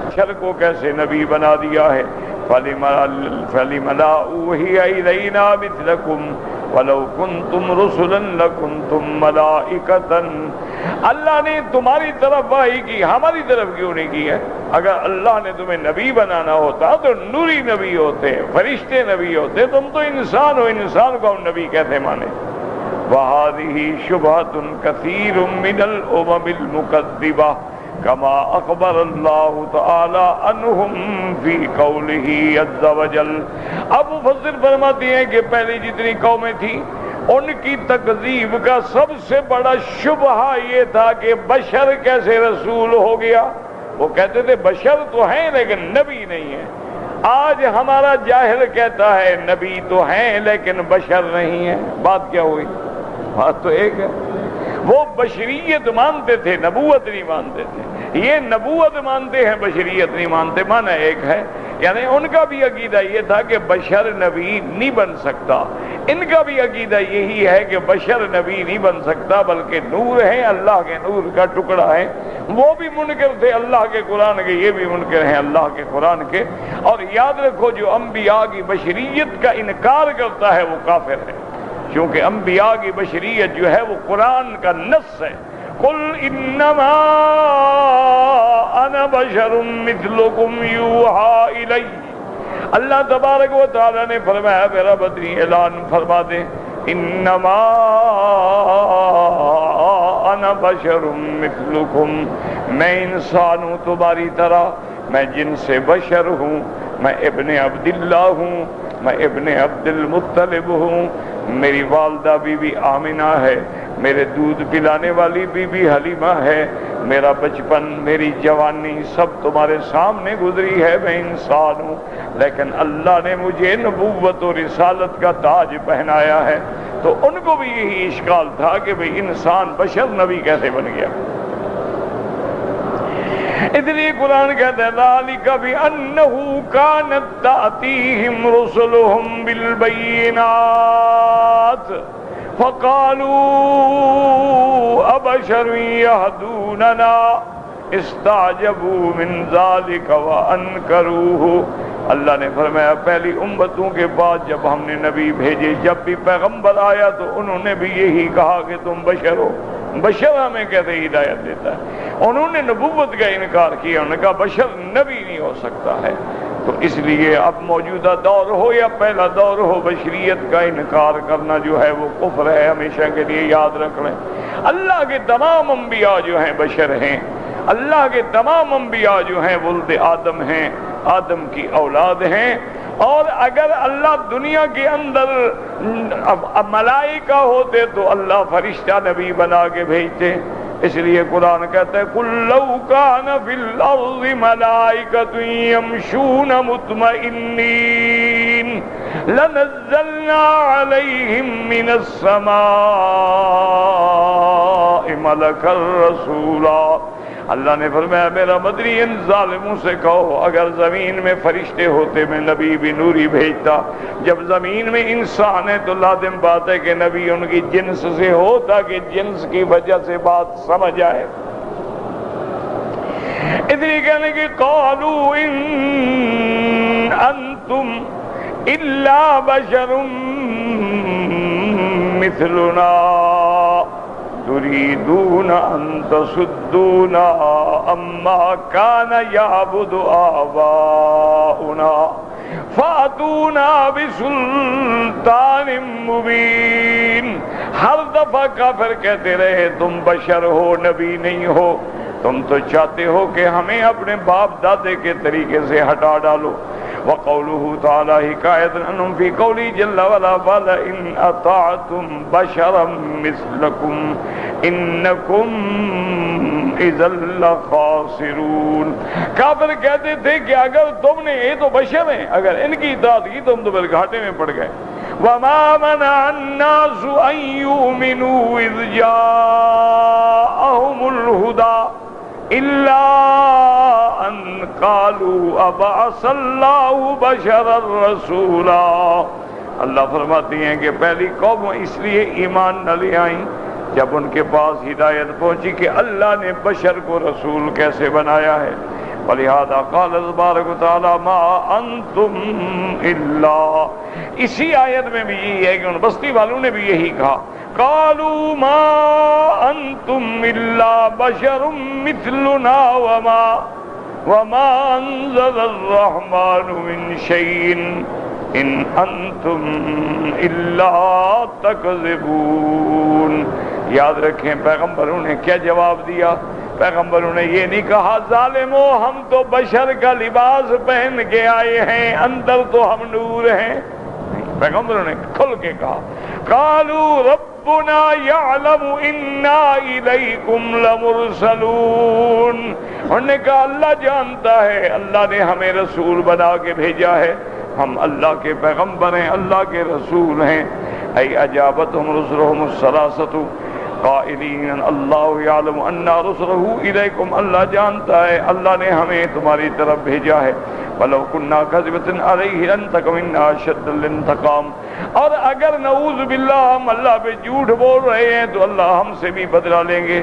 بشر کو کیسے نبی بنا دیا ہے، فَلِمَ لَا أُوحِيَ إِلَيْنَا مِثْلَكُمْ وَلَوْ كُنْتُمْ رُسُلًا لَكُنْتُمْ مَلَائِكَةً۔ اللہ نے تمہاری طرف وحی کی، ہماری طرف کیوں نہیں کی ہے؟ اگر اللہ نے تمہیں نبی بنانا ہوتا تو نوری نبی ہوتے، فرشتے نبی ہوتے، تم تو انسان ہو، انسان کو ہم نبی کیسے مانے؟ وَهَذِهِ شُبْهَةٌ كَثِيرٌ مِّنَ الْأُمَمِ الْمُكَذِّبَةِ كما اخبر اللہ تعالی عنہم فی قولہ عز وجل۔ اب مفسر فرماتے ہیں کہ پہلے جتنی قومیں تھیں ان کی تکذیب کا سب سے بڑا شبہہ یہ تھا کہ بشر کیسے رسول ہو گیا۔ وہ کہتے تھے بشر تو ہیں لیکن نبی نہیں ہے۔ آج ہمارا جاہل کہتا ہے نبی تو ہیں لیکن بشر نہیں ہے۔ بات کیا ہوئی؟ بات تو ایک ہے، وہ بشریت مانتے تھے، نبوت نہیں مانتے تھے۔ یہ نبوت مانتے ہیں، بشریت نہیں مانتے، معنی ایک ہے۔ یعنی ان کا بھی عقیدہ یہ تھا کہ بشر نبی نہیں بن سکتا، ان کا بھی عقیدہ یہی ہے کہ بشر نبی نہیں بن سکتا بلکہ نور ہیں، اللہ کے نور کا ٹکڑا ہے۔ وہ بھی منکر تھے اللہ کے قرآن کے، یہ بھی منکر ہیں اللہ کے قرآن کے۔ اور یاد رکھو جو انبیاء کی بشریت کا انکار کرتا ہے وہ کافر ہے، کیونکہ انبیاء کی بشریت جو ہے وہ قرآن کا نص ہے۔ قل انما انا بشر مثلکم یوحی الی۔ اللہ تبارک و تعالی نے فرمایا، میرا بدری اعلان فرما دے، انما انا بشر مثلکم، میں انسان ہوں تمہاری طرح، میں جن سے بشر ہوں، میں ابن عبداللہ ہوں، میں ابن عبد المطلب ہوں، میری والدہ بی بی آمنہ ہے، میرے دودھ پلانے والی بی بی حلیمہ ہے، میرا بچپن، میری جوانی سب تمہارے سامنے گزری ہے، میں انسان ہوں، لیکن اللہ نے مجھے نبوت و رسالت کا تاج پہنایا ہے۔ تو ان کو بھی یہی اشکال تھا کہ بھئی انسان بشر نبی کیسے بن گیا۔ اس لیے قرآن کہتا ہے ذَلِكَ بِأَنَّهُ كَانَتْ تَأْتِيهِمْ رُسُلُهُمْ بِالْبَيِّنَاتِ فَقَالُوا أَبَشَرٌ يَهْدُونَنَا اسْتَعْجَبُوا مِنْ ذَلِكَ وَأَنْكَرُوهُ۔ اللہ نے فرمایا پہلی امتوں کے بعد جب ہم نے نبی بھیجے، جب بھی پیغمبر آیا تو انہوں نے بھی یہی کہا کہ تم بشر ہو، بشر ہمیں کیسے ہدایت دیتا ہے۔ انہوں نے نبوت کا انکار کیا، انہوں نے کہا بشر نبی نہیں ہو سکتا ہے۔ تو اس لیے اب موجودہ دور ہو یا پہلا دور ہو، بشریت کا انکار کرنا جو ہے وہ کفر ہے، ہمیشہ کے لیے یاد رکھ لیں۔ اللہ کے تمام انبیاء جو ہیں بشر ہیں، اللہ کے تمام انبیاء جو ہیں ولد آدم ہیں، آدم کی اولاد ہیں۔ اور اگر اللہ دنیا کے اندر ملائکہ ہوتے تو اللہ فرشتہ نبی بنا کے بھیجتے۔ اس لیے قرآن کہتا ہے قُلْ لَوْ كَانَ فِي الْأَرْضِ مَلَائِكَةٌ يَمْشُونَ مُطْمَئِنِّينَ لَنَزَّلْنَا عَلَيْهِمْ مِنَ السَّمَاءِ مَلَكًا رَسُولًا۔ اللہ نے فرمایا میرا مدری ان ظالموں سے کہو اگر زمین میں فرشتے ہوتے میں نبی بھی نوری بھیجتا۔ جب زمین میں انسان ہے تو لازم بات ہے کہ نبی ان کی جنس سے ہو تاکہ جنس کی وجہ سے بات سمجھ آئے۔ اس لیے کہنے کہ قالوا ان انتم الا بشر مثلنا، تريدون أن تصدونا عما كان يعبد آباؤنا فأتونا بسلطان مبین. ہر دفعہ کافر کہتے رہے تم بشر ہو، نبی نہیں ہو، تم تو چاہتے ہو کہ ہمیں اپنے باپ دادے کے طریقے سے ہٹا ڈالو. وقوله تعالی حکایت عنہم فی قولی جل وعلا وَلَئِنْ أَطَعْتُمْ بَشَرًا مِثْلَكُمْ إِنَّكُمْ إِذًا لَخَاسِرُونَ. کافر کہتے تھے کہ اگر تم نے، یہ تو بشر ہیں، اگر ان کی اطاعت کی تم تو پھر گھاٹے میں پڑ گئے. وَمَا مَنَعَ النَّاسُ أَن يُؤْمِنُوا إِذْ جَاءَهُمُ الْهُدَى إِلَّا أَن قَالُوا أَبَعَثَ اللَّهُ بَشَرًا رَسُولًا. اللہ فرماتی ہیں کہ پہلی قوم اس لیے ایمان نہ لے آئیں جب ان کے پاس ہدایت پہنچی کہ اللہ نے بشر کو رسول کیسے بنایا ہے. وَلِهَذَا قَالَ تَبَارَكَ وَتَعَالَى مَا أَنْتُمْ إِلَّا. اسی آیت میں بھی یہی ہے کہ ان بستی والوں نے بھی یہی کہا، قَالُوا مَا أَنْتُمْ إِلَّا بَشَرٌ مِثْلُنَا وَمَا أَنزَلَ الرَّحْمَنُ مِنْ شَيْءٍ إِنْ أَنْتُمْ إِلَّا تَكْذِبُونَ. یاد رکھیں پیغمبروں نے کیا جواب دیا. پیغمبروں نے یہ نہیں کہا ظالمو ہم تو بشر کا لباس پہن کے آئے ہیں، اندر تو ہم نور ہیں. پیغمبروں نے کھل کے کہا قالوا ربنا يعلم انا الیکم لمرسلون. انہوں نے کہا اللہ جانتا ہے، اللہ نے ہمیں رسول بنا کے بھیجا ہے، ہم اللہ کے پیغمبر ہیں، اللہ کے رسول ہیں. ای اجابتهم رسلهم الثلاثۃ قائلین اللہ یعلم انا رسلہ الیکم. اللہ جانتا ہے، اللہ نے ہمیں تمہاری طرف بھیجا ہے. وَلَوْ كُنَّا كَذِبَةً عَلَيْهِ لَانْتَقَمْنَا أَشَدَّ الْانْتِقَامِ. اور اگر نعوذ باللہ ہم اللہ پہ جھوٹ بول رہے ہیں تو اللہ ہم سے بھی بدلہ لیں گے.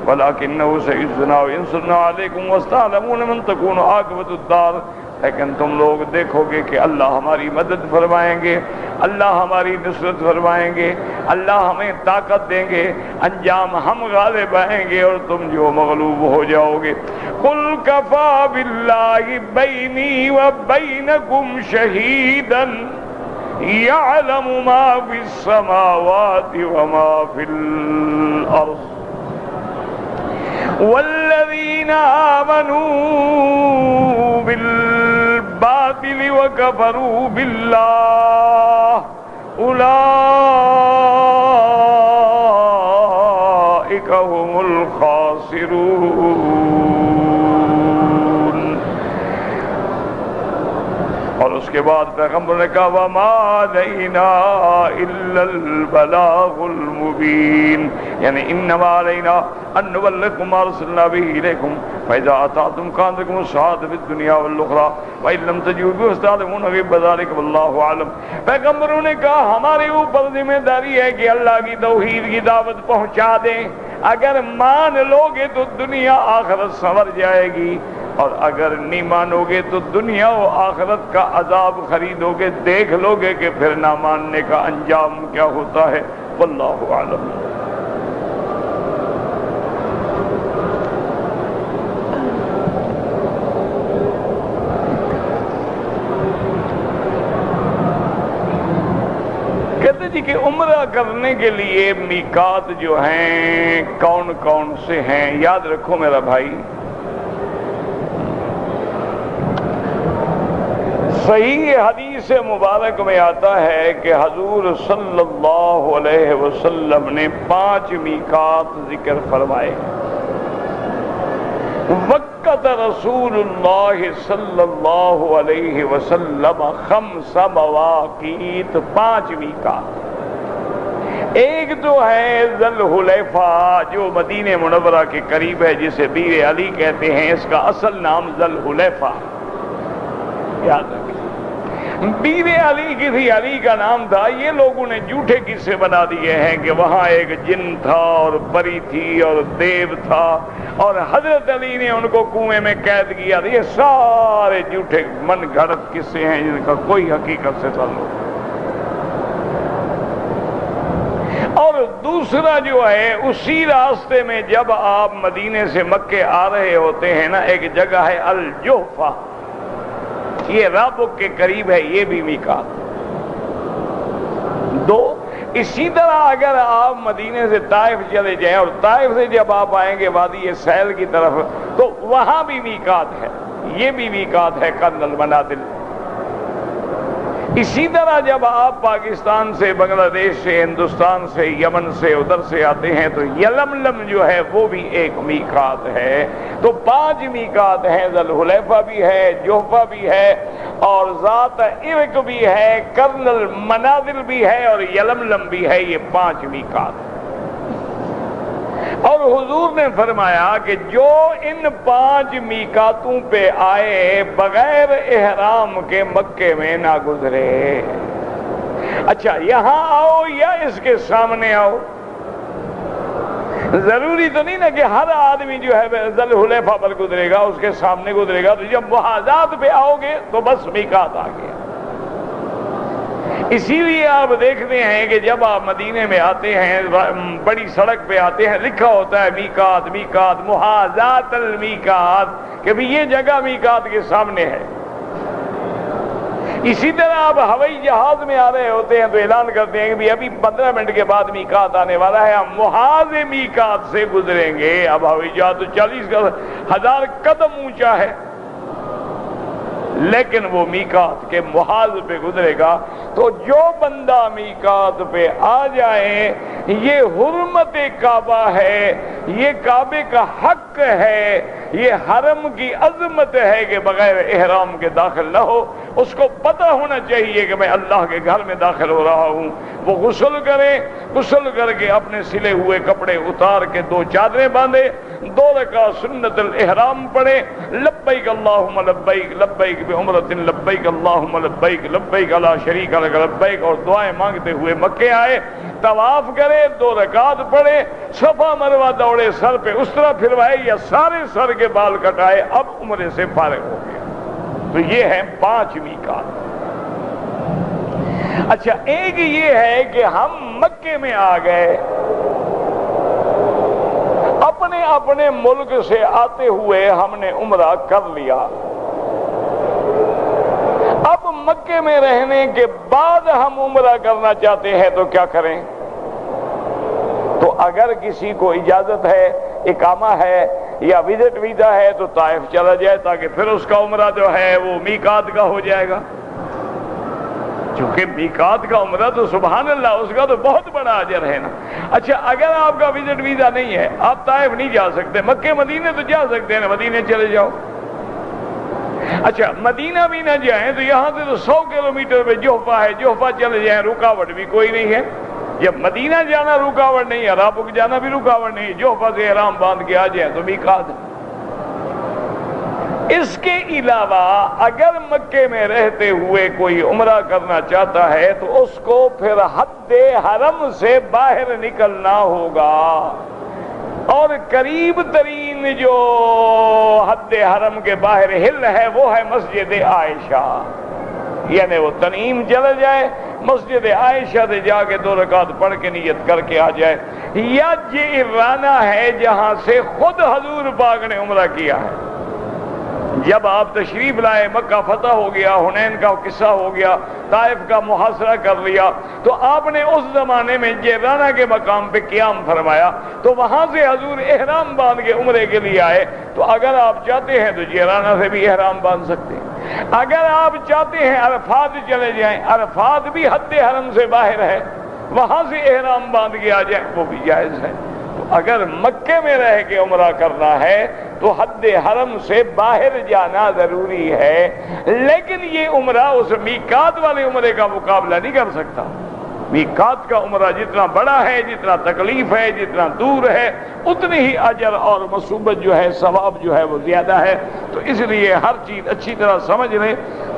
وَلَكِنَّهُ سَيُجْزَىٰ وَيَنصُرُنَا عَلَيْكُمْ وَسَتَعْلَمُونَ مَنْ تَكُونُ عَاقِبَةُ الدَّارِ. لیکن تم لوگ دیکھو گے کہ اللہ ہماری مدد فرمائیں گے، اللہ ہماری نصرت فرمائیں گے، اللہ ہمیں طاقت دیں گے، انجام ہم غالب آئیں گے اور تم جو مغلوب ہو جاؤ گے. قُلْ كَفَىٰ بِاللَّهِ بَيْنِي وَبَيْنَكُمْ شَهِيدًا يَعْلَمُ مَا فِي السَّمَاوَاتِ وَمَا فِي الْأَرْضِ والذین آمنوا بالباطل وکفروا باللہ اولئک هم الخاسرون. اور اس کے بعد پیغمبر نے کہا وَمَا عَلَيْنَا إِلَّا الْبَلَاغُ الْمُبِينُ. یعنی انما علینا ان نبلغکم ما ارسلنا به الیکم فاذا اطعتم كانت لكم السعادة في الدنيا والاخرى وان لم تجدوا فاستعلمون غيب ذلك والله اعلم. پیغمبروں نے کہا ہمارے اوپر ذمہ داری ہے کہ اللہ کی توحید کی دعوت پہنچا دیں. اگر مان لوگے تو دنیا آخرت سنور جائے گی، اور اگر نہیں مانو گے تو دنیا و آخرت کا عذاب خریدو گے، دیکھ لو گے کہ پھر نہ ماننے کا انجام کیا ہوتا ہے. واللہ اعلم. کہتے جی کہ عمرہ کرنے کے لیے میقات جو ہیں کون کون سے ہیں. یاد رکھو میرا بھائی، صحیح حدیث مبارک میں آتا ہے کہ حضور صلی اللہ علیہ وسلم نے 5 میقات ذکر فرمائے. وقت رسول اللہ صلی اللہ علیہ وسلم 5 مواقیت، 5 میقات. ایک تو ہے ذوالحلیفہ جو مدینہ منورہ کے قریب ہے، جسے بیر علی کہتے ہیں. اس کا اصل نام ذوالحلیفہ، یاد رکھیں. بیر علی کسی علی کا نام تھا. یہ لوگوں نے جھوٹے قصے بنا دیے ہیں کہ وہاں ایک جن تھا اور پری تھی اور دیو تھا اور حضرت علی نے ان کو کنویں میں قید کیا. یہ سارے جھوٹے من گھڑت قصے ہیں جن کا کوئی حقیقت سے تعلق. اور دوسرا جو ہے اسی راستے میں جب آپ مدینے سے مکے آ رہے ہوتے ہیں نا، ایک جگہ ہے الجحفہ، یہ رابق کے قریب ہے، یہ بھی میقات۔ دو، اسی طرح اگر آپ مدینے سے طائف چلے جائیں اور طائف سے جب آپ آئیں گے وادی سیل کی طرف تو وہاں بھی میقات ہے، یہ بھی میقات ہے قرن المنازل۔ اسی طرح جب آپ پاکستان سے، بنگلہ دیش سے، ہندوستان سے، یمن سے، ادھر سے آتے ہیں تو یلملم جو ہے وہ بھی ایک میقات ہے۔ تو 5 میقات ہیں، ذوالحلیفہ بھی ہے، جحفہ بھی ہے، اور ذات عرق بھی ہے، قرن المنازل بھی ہے، اور یلملم بھی ہے۔ یہ 5 میقات ہیں۔ اور حضور نے فرمایا کہ جو ان 5 میقاتوں پہ آئے بغیر احرام کے مکے میں نہ گزرے۔ اچھا، یہاں آؤ یا اس کے سامنے آؤ، ضروری تو نہیں نا کہ ہر آدمی جو ہے ذوالحلیفہ پر گزرے گا، اس کے سامنے گزرے گا۔ تو جب محاذات پہ آؤ گے تو بس میقات آ گیا۔ اسی لیے آپ دیکھتے ہیں کہ جب آپ مدینے میں آتے ہیں، بڑی سڑک پہ آتے ہیں، لکھا ہوتا ہے میقات، میقات، محاذات المیقات، کہ بھی یہ جگہ میقات کے سامنے ہے۔ اسی طرح آپ ہوائی جہاز میں آ رہے ہوتے ہیں تو اعلان کرتے ہیں کہ بھی ابھی 15 منٹ کے بعد میقات آنے والا ہے، ہم محاذ میقات سے گزریں گے۔ اب ہوائی جہاز تو 40,000 قدم اونچا ہے، لیکن وہ میقات کے محاذ پہ گزرے گا۔ تو جو بندہ میقات پہ آ جائے، یہ حرمت کعبہ ہے، یہ کعبے کا حق ہے، یہ حرم کی عظمت ہے کہ بغیر احرام کے داخل نہ ہو۔ اس کو پتہ ہونا چاہیے کہ میں اللہ کے گھر میں داخل ہو رہا ہوں۔ وہ غسل کرے، غسل کر کے اپنے سلے ہوئے کپڑے اتار کے 2 چادریں باندھے، 2 رکعت سنت الاحرام پڑھے، لبیک اللہم لبیک، لبیک بعمرۃ لبیک اللہم لبیک، لبیک لا شریک لک لبیک، اور دعائیں مانگتے ہوئے مکے آئے، طواف کرے، 2 رکعت پڑھے، صفا مروہ دوڑے، سر پہ اس طرح پھروائے یا سارے سر کے بال کٹائے، اب عمرے سے فارغ ہو گیا۔ تو یہ ہیں 5 میقات۔ اچھا، ایک یہ ہے کہ ہم مکے میں آ گئے، اپنے اپنے ملک سے آتے ہوئے ہم نے عمرہ کر لیا، اب مکے میں رہنے کے بعد ہم عمرہ کرنا چاہتے ہیں تو کیا کریں؟ تو اگر کسی کو اجازت ہے، اقامہ ہے یا وزٹ ویزا ہے تو طائف چلا جائے، تاکہ پھر اس کا عمرہ جو ہے وہ میقات کا ہو جائے گا۔ چونکہ میقات کا عمرہ تو سبحان اللہ، اس کا تو بہت بڑا اجر ہے نا۔ اچھا، اگر آپ کا وزٹ ویزا نہیں ہے، آپ طائف نہیں جا سکتے، مکے مدینے تو جا سکتے ہیں نا، مدینے چلے جاؤ۔ اچھا، مدینہ بھی نہ جائیں تو یہاں سے تو 100 کلومیٹر پہ جحفہ ہے، جحفہ چلے جائیں، رکاوٹ بھی کوئی نہیں ہے۔ جب مدینہ جانا رکاوٹ نہیں ہے، رابق جانا بھی رکاوٹ نہیں ہے، جحفہ سے احرام باندھ کے آ جائیں تو میقات ہے۔ اس کے علاوہ اگر مکے میں رہتے ہوئے کوئی عمرہ کرنا چاہتا ہے تو اس کو پھر حد حرم سے باہر نکلنا ہوگا، اور قریب ترین جو حد حرم کے باہر ہل ہے وہ ہے مسجد عائشہ، یعنی وہ تنعیم چلا جائے، مسجد عائشہ سے جا کے 2 رکعت پڑھ کے نیت کر کے آ جائے، یا جعرانہ ہے جہاں سے خود حضور پاک نے عمرہ کیا ہے۔ جب آپ تشریف لائے، مکہ فتح ہو گیا، حنین کا قصہ ہو گیا، طائف کا محاصرہ کر لیا، تو آپ نے اس زمانے میں جعرانہ کے مقام پہ قیام فرمایا، تو وہاں سے حضور احرام باندھ کے عمرے کے لیے آئے۔ تو اگر آپ چاہتے ہیں تو جعرانہ سے بھی احرام باندھ سکتے ہیں، اگر آپ چاہتے ہیں عرفات چلے جائیں، عرفات بھی حد حرم سے باہر ہے، وہاں سے احرام باندھ کے آ جائیں، وہ بھی جائز ہے۔ تو اگر مکے میں رہ کے عمرہ کرنا ہے تو حد حرم سے باہر جانا ضروری ہے، لیکن یہ عمرہ اس میقات والے عمرے کا مقابلہ نہیں کر سکتا۔ میقات کا عمرہ جتنا بڑا ہے، جتنا تکلیف ہے، جتنا دور ہے، اتنی ہی اجر اور مثوبت جو ہے، ثواب جو ہے وہ زیادہ ہے۔ تو اس لیے ہر چیز اچھی طرح سمجھ لیں۔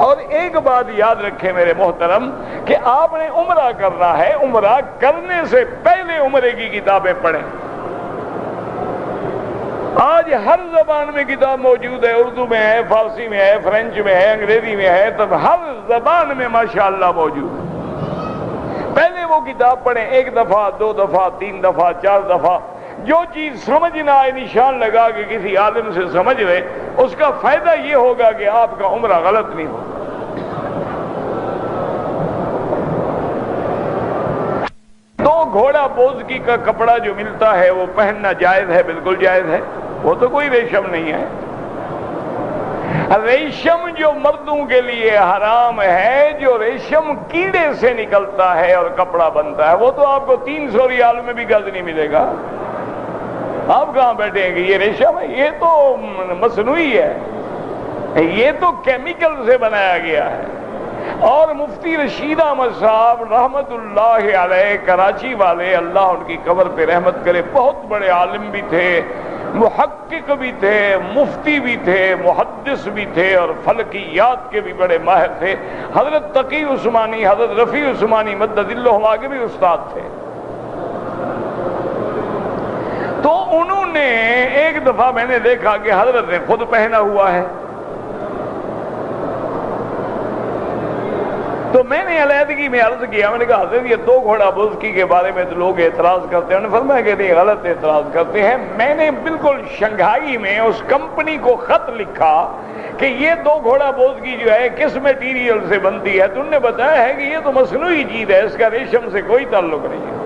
اور ایک بات یاد رکھیں میرے محترم، کہ آپ نے عمرہ کرنا ہے، عمرہ کرنے سے پہلے عمرے کی کتابیں پڑھیں۔ آج ہر زبان میں کتاب موجود ہے، اردو میں ہے، فارسی میں ہے، فرینچ میں ہے، انگریزی میں ہے، تب ہر زبان میں ماشاءاللہ موجود ہے۔ پہلے وہ کتاب پڑھیں، 1 دفعہ 2 دفعہ 3 دفعہ 4 دفعہ، جو چیز سمجھ نہ آئے نشان لگا کے کسی عالم سے سمجھ لے، اس کا فائدہ یہ ہوگا کہ آپ کا عمرہ غلط نہیں ہوگا۔ تو گھوڑا بوزکی کا کپڑا جو ملتا ہے وہ پہننا جائز ہے، بالکل جائز ہے، وہ تو کوئی ریشم نہیں ہے۔ ریشم جو مردوں کے لیے حرام ہے، جو ریشم کیڑے سے نکلتا ہے اور کپڑا بنتا ہے، وہ تو آپ کو 300 ریال میں بھی گز نہیں ملے گا۔ آپ کہاں بیٹھیں گے؟ یہ ریشم ہے، یہ تو مصنوعی ہے، یہ تو کیمیکل سے بنایا گیا ہے۔ اور مفتی رشید احمد صاحب رحمت اللہ علیہ کراچی والے، اللہ ان کی قبر پہ رحمت کرے، بہت بڑے عالم بھی تھے، محقق بھی تھے، مفتی بھی تھے، محدث بھی تھے، اور فلکیات کے بھی بڑے ماہر تھے۔ حضرت تقی عثمانی، حضرت رفیع عثمانی مدد اللہ کے بھی استاد تھے۔ تو انہوں نے ایک دفعہ میں نے دیکھا کہ حضرت نے خود پہنا ہوا ہے، تو میں نے علیحدگی میں عرض کیا، میں نے کہا حضرت یہ 2 گھوڑا بزکی کے بارے میں تو لوگ اعتراض کرتے ہیں۔ انہوں نے فرمایا کہ نہیں، غلط اعتراض کرتے ہیں۔ میں نے بالکل شنگھائی میں اس کمپنی کو خط لکھا کہ یہ 2 گھوڑا بزکی جو ہے کس میٹیریل سے بنتی ہے، تو انہوں نے بتایا ہے کہ یہ تو مصنوعی چیز ہے، اس کا ریشم سے کوئی تعلق نہیں ہے۔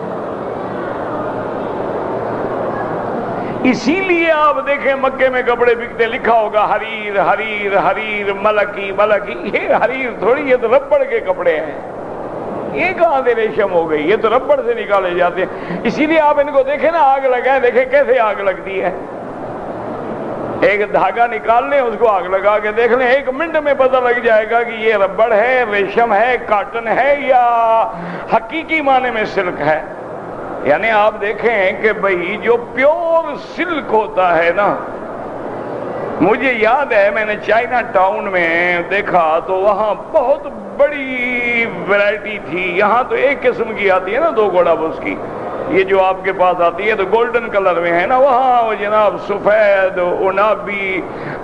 اسی لیے آپ دیکھیں مکے میں کپڑے بکتے، لکھا ہوگا حریر حریر حریر، ملکی ملکی۔ یہ حریر تھوڑی، یہ تو ربڑ کے کپڑے ہیں، یہ کہاں سے ریشم ہو گئی؟ یہ تو ربڑ سے نکالے جاتے ہیں۔ اسی لیے آپ ان کو دیکھیں نا، آگ لگائیں، دیکھیں کیسے آگ لگتی ہے۔ ایک دھاگا نکال لیں، اس کو آگ لگا کے دیکھ لیں، 1 منٹ میں پتہ لگ جائے گا کہ یہ ربڑ ہے، ریشم ہے، کاٹن ہے، یا حقیقی معنی میں سلک ہے۔ یعنی آپ دیکھیں کہ بھئی جو پیور سلک ہوتا ہے نا، مجھے یاد ہے میں نے چائنا ٹاؤن میں دیکھا تو وہاں بہت بڑی ویرائٹی تھی۔ یہاں تو ایک قسم کی آتی ہے نا 2 گھوڑا بز کی، یہ جو آپ کے پاس آتی ہے تو گولڈن کلر میں ہے نا، وہاں وہ جناب سفید، عنابی،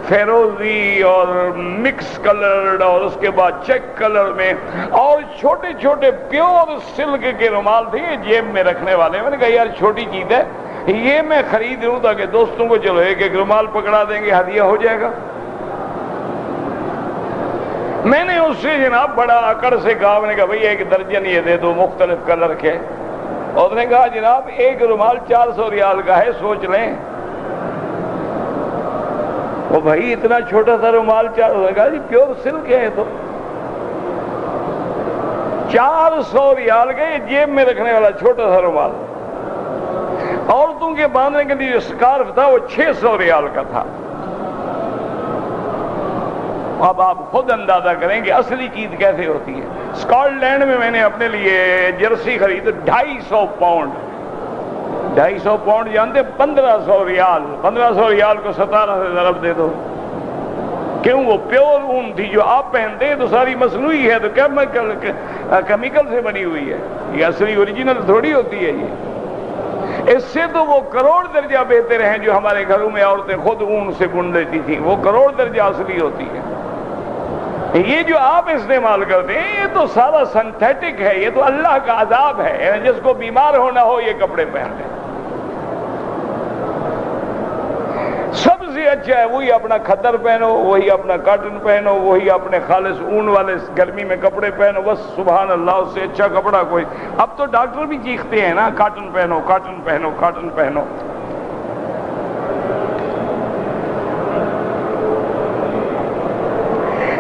فیروزی اور مکس کلرڈ، اور اس کے بعد چیک کلر میں، اور چھوٹے چھوٹے پیور سلک کے رومال تھے جیب میں رکھنے والے۔ میں نے کہا یار چھوٹی چیز ہے، یہ میں خرید لوں تاکہ دوستوں کو چلو 1 رومال پکڑا دیں گے، ہدیہ ہو جائے گا۔ میں نے اس سے جناب بڑا اکڑ سے کہا، میں نے کہا بھئی 1 درجن یہ دے دو مختلف کلر کے۔ اور اس نے کہا جناب 1 رومال 400 ریال کا ہے، سوچ لیں۔ وہ بھائی اتنا چھوٹا سا رومال 400 کا، جی پیور سلک ہے، تو 400 ریال کا یہ جیب میں رکھنے والا چھوٹا سا رومال۔ عورتوں کے باندھنے کے لیے جو سکارف تھا وہ 600 ریال کا تھا۔ اب آپ خود اندازہ کریں کہ اصلی چیز کیسے ہوتی ہے۔ اسکاٹ لینڈ میں نے اپنے لیے جرسی خرید 250 پاؤنڈ، 250 پاؤنڈ جانتے 1500 ریال، 1500 ریال کو 17 سے ضرب دے دو۔ کیوں؟ وہ پیور اون تھی، جو آپ پہنتے ہیں تو ساری مصنوعی ہے، تو کیمیکل سے بنی ہوئی ہے، یہ اصلی اوریجنل تھوڑی ہوتی ہے۔ یہ اس سے تو وہ کروڑ درجہ بہتر ہیں جو ہمارے گھروں میں عورتیں خود اون سے بن لیتی تھیں، وہ کروڑ درجہ اصلی ہوتی ہے۔ یہ جو آپ استعمال کرتے ہیں یہ تو سارا سنتھیٹک ہے، یہ تو اللہ کا عذاب ہے۔ جس کو بیمار ہونا ہو یہ کپڑے پہن لیں۔ سب سے اچھا ہے وہی اپنا کھدر پہنو، وہی اپنا کاٹن پہنو، وہی اپنے خالص اون والے گرمی میں کپڑے پہنو، بس سبحان اللہ، اس سے اچھا کپڑا کوئی۔ اب تو ڈاکٹر بھی چیختے ہیں نا، کاٹن پہنو کاٹن پہنو کاٹن پہنو۔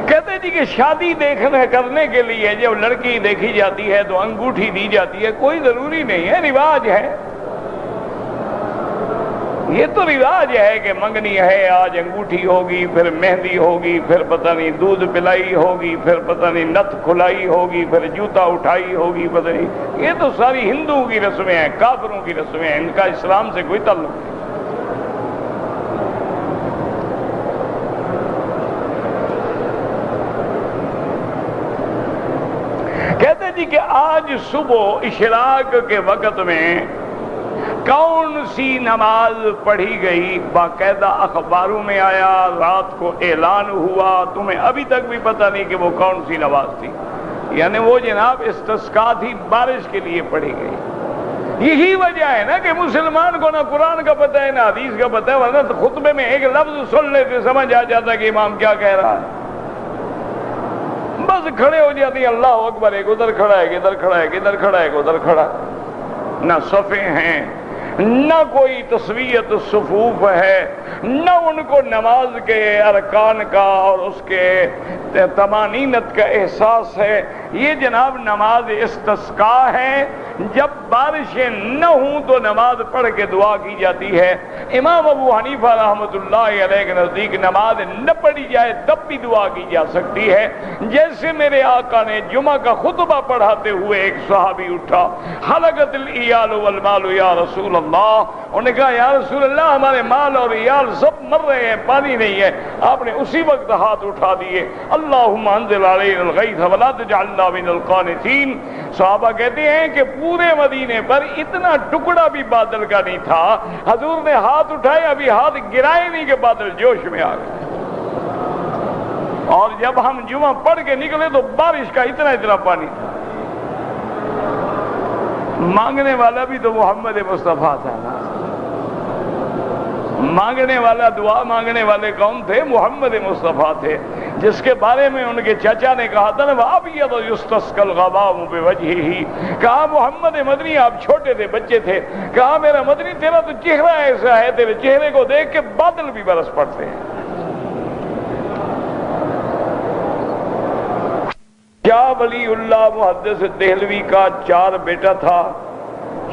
کہتے جی کہ شادی کرنے کے لیے جب لڑکی دیکھی جاتی ہے تو انگوٹھی دی جاتی ہے، کوئی ضروری نہیں ہے، رواج ہے۔ یہ تو رواج ہے کہ منگنی ہے، آج انگوٹھی ہوگی، پھر مہندی ہوگی، پھر پتہ نہیں دودھ پلائی ہوگی، پھر پتہ نہیں نت کھلائی ہوگی، پھر جوتا اٹھائی ہوگی، پتہ نہیں۔ یہ تو ساری ہندوؤں کی رسمیں ہیں، کافروں کی رسمیں ہیں، ان کا اسلام سے کوئی تعلق نہیں۔ کہتے جی کہ آج صبح اشراق کے وقت میں کون سی نماز پڑھی گئی، باقاعدہ اخباروں میں آیا، رات کو اعلان ہوا، تمہیں ابھی تک بھی پتہ نہیں کہ وہ کون سی نماز تھی۔ یعنی وہ جناب استسقا تھی، بارش کے لیے پڑھی گئی. یہی وجہ ہے نا کہ مسلمان کو نہ قرآن کا پتہ ہے نہ حدیث کا پتہ ہے، ورنہ تو خطبے میں ایک لفظ سن لیتے سمجھ آ جاتا کہ امام کیا کہہ رہا ہے. بس کھڑے ہو جاتی ہیں اللہ اکبر، ایک ادھر کھڑا ہے، ادھر کھڑا ہے، ادھر کھڑا ہے، ادھر کھڑا ہے. نہ صفیں ہیں، نہ کوئی تسویت صفوف ہے، نہ ان کو نماز کے ارکان کا اور اس کے طمانینت کا احساس ہے. یہ جناب نماز استسقا ہے. جب بارشیں نہ ہوں تو نماز پڑھ کے دعا کی جاتی ہے. امام ابو حنیفہ رحمۃ اللہ علیہ کے نزدیک نماز نہ پڑھی جائے تب بھی دعا کی جا سکتی ہے. جیسے میرے آقا نے جمعہ کا خطبہ پڑھاتے ہوئے ایک صحابی اٹھا، حلقت العیال والمال یا رسول اللہ، انہوں نے کہا یا رسول اللہ ہمارے مال اور عیال سب مر رہے ہیں، پانی نہیں ہے. آپ نے اسی وقت ہاتھ اٹھا دیے، اللہم انزل علینا الغیث ولا تجعلنا من القانطین. صحابہ کہتے ہیں کہ پورے مدینے پر اتنا ٹکڑا بھی بادل کا نہیں تھا. حضور نے ہاتھ اٹھائے، ابھی ہاتھ گرائے نہیں کہ بادل جوش میں آ گئے. اور جب ہم جمعہ پڑھ کے نکلے تو بارش کا اتنا پانی تھا. مانگنے والا بھی تو محمد مصطفیٰ تھا نا. مانگنے والا، دعا مانگنے والے کون تھے؟ محمد مصطفیٰ تھے، جس کے بارے میں ان کے چچا نے کہا تھا نا وَأَبْيَضُ يُسْتَسْقَى الْغَمَامُ بِوَجْهِهِ. کہا محمد مدنی آپ چھوٹے تھے، بچے تھے، کہا میرا مدنی تیرا تو چہرہ ایسا ہے، تیرے چہرے کو دیکھ کے بادل بھی برس پڑتے ہیں. شاہ ولی اللہ محدث دہلوی کا 4 بیٹا تھا.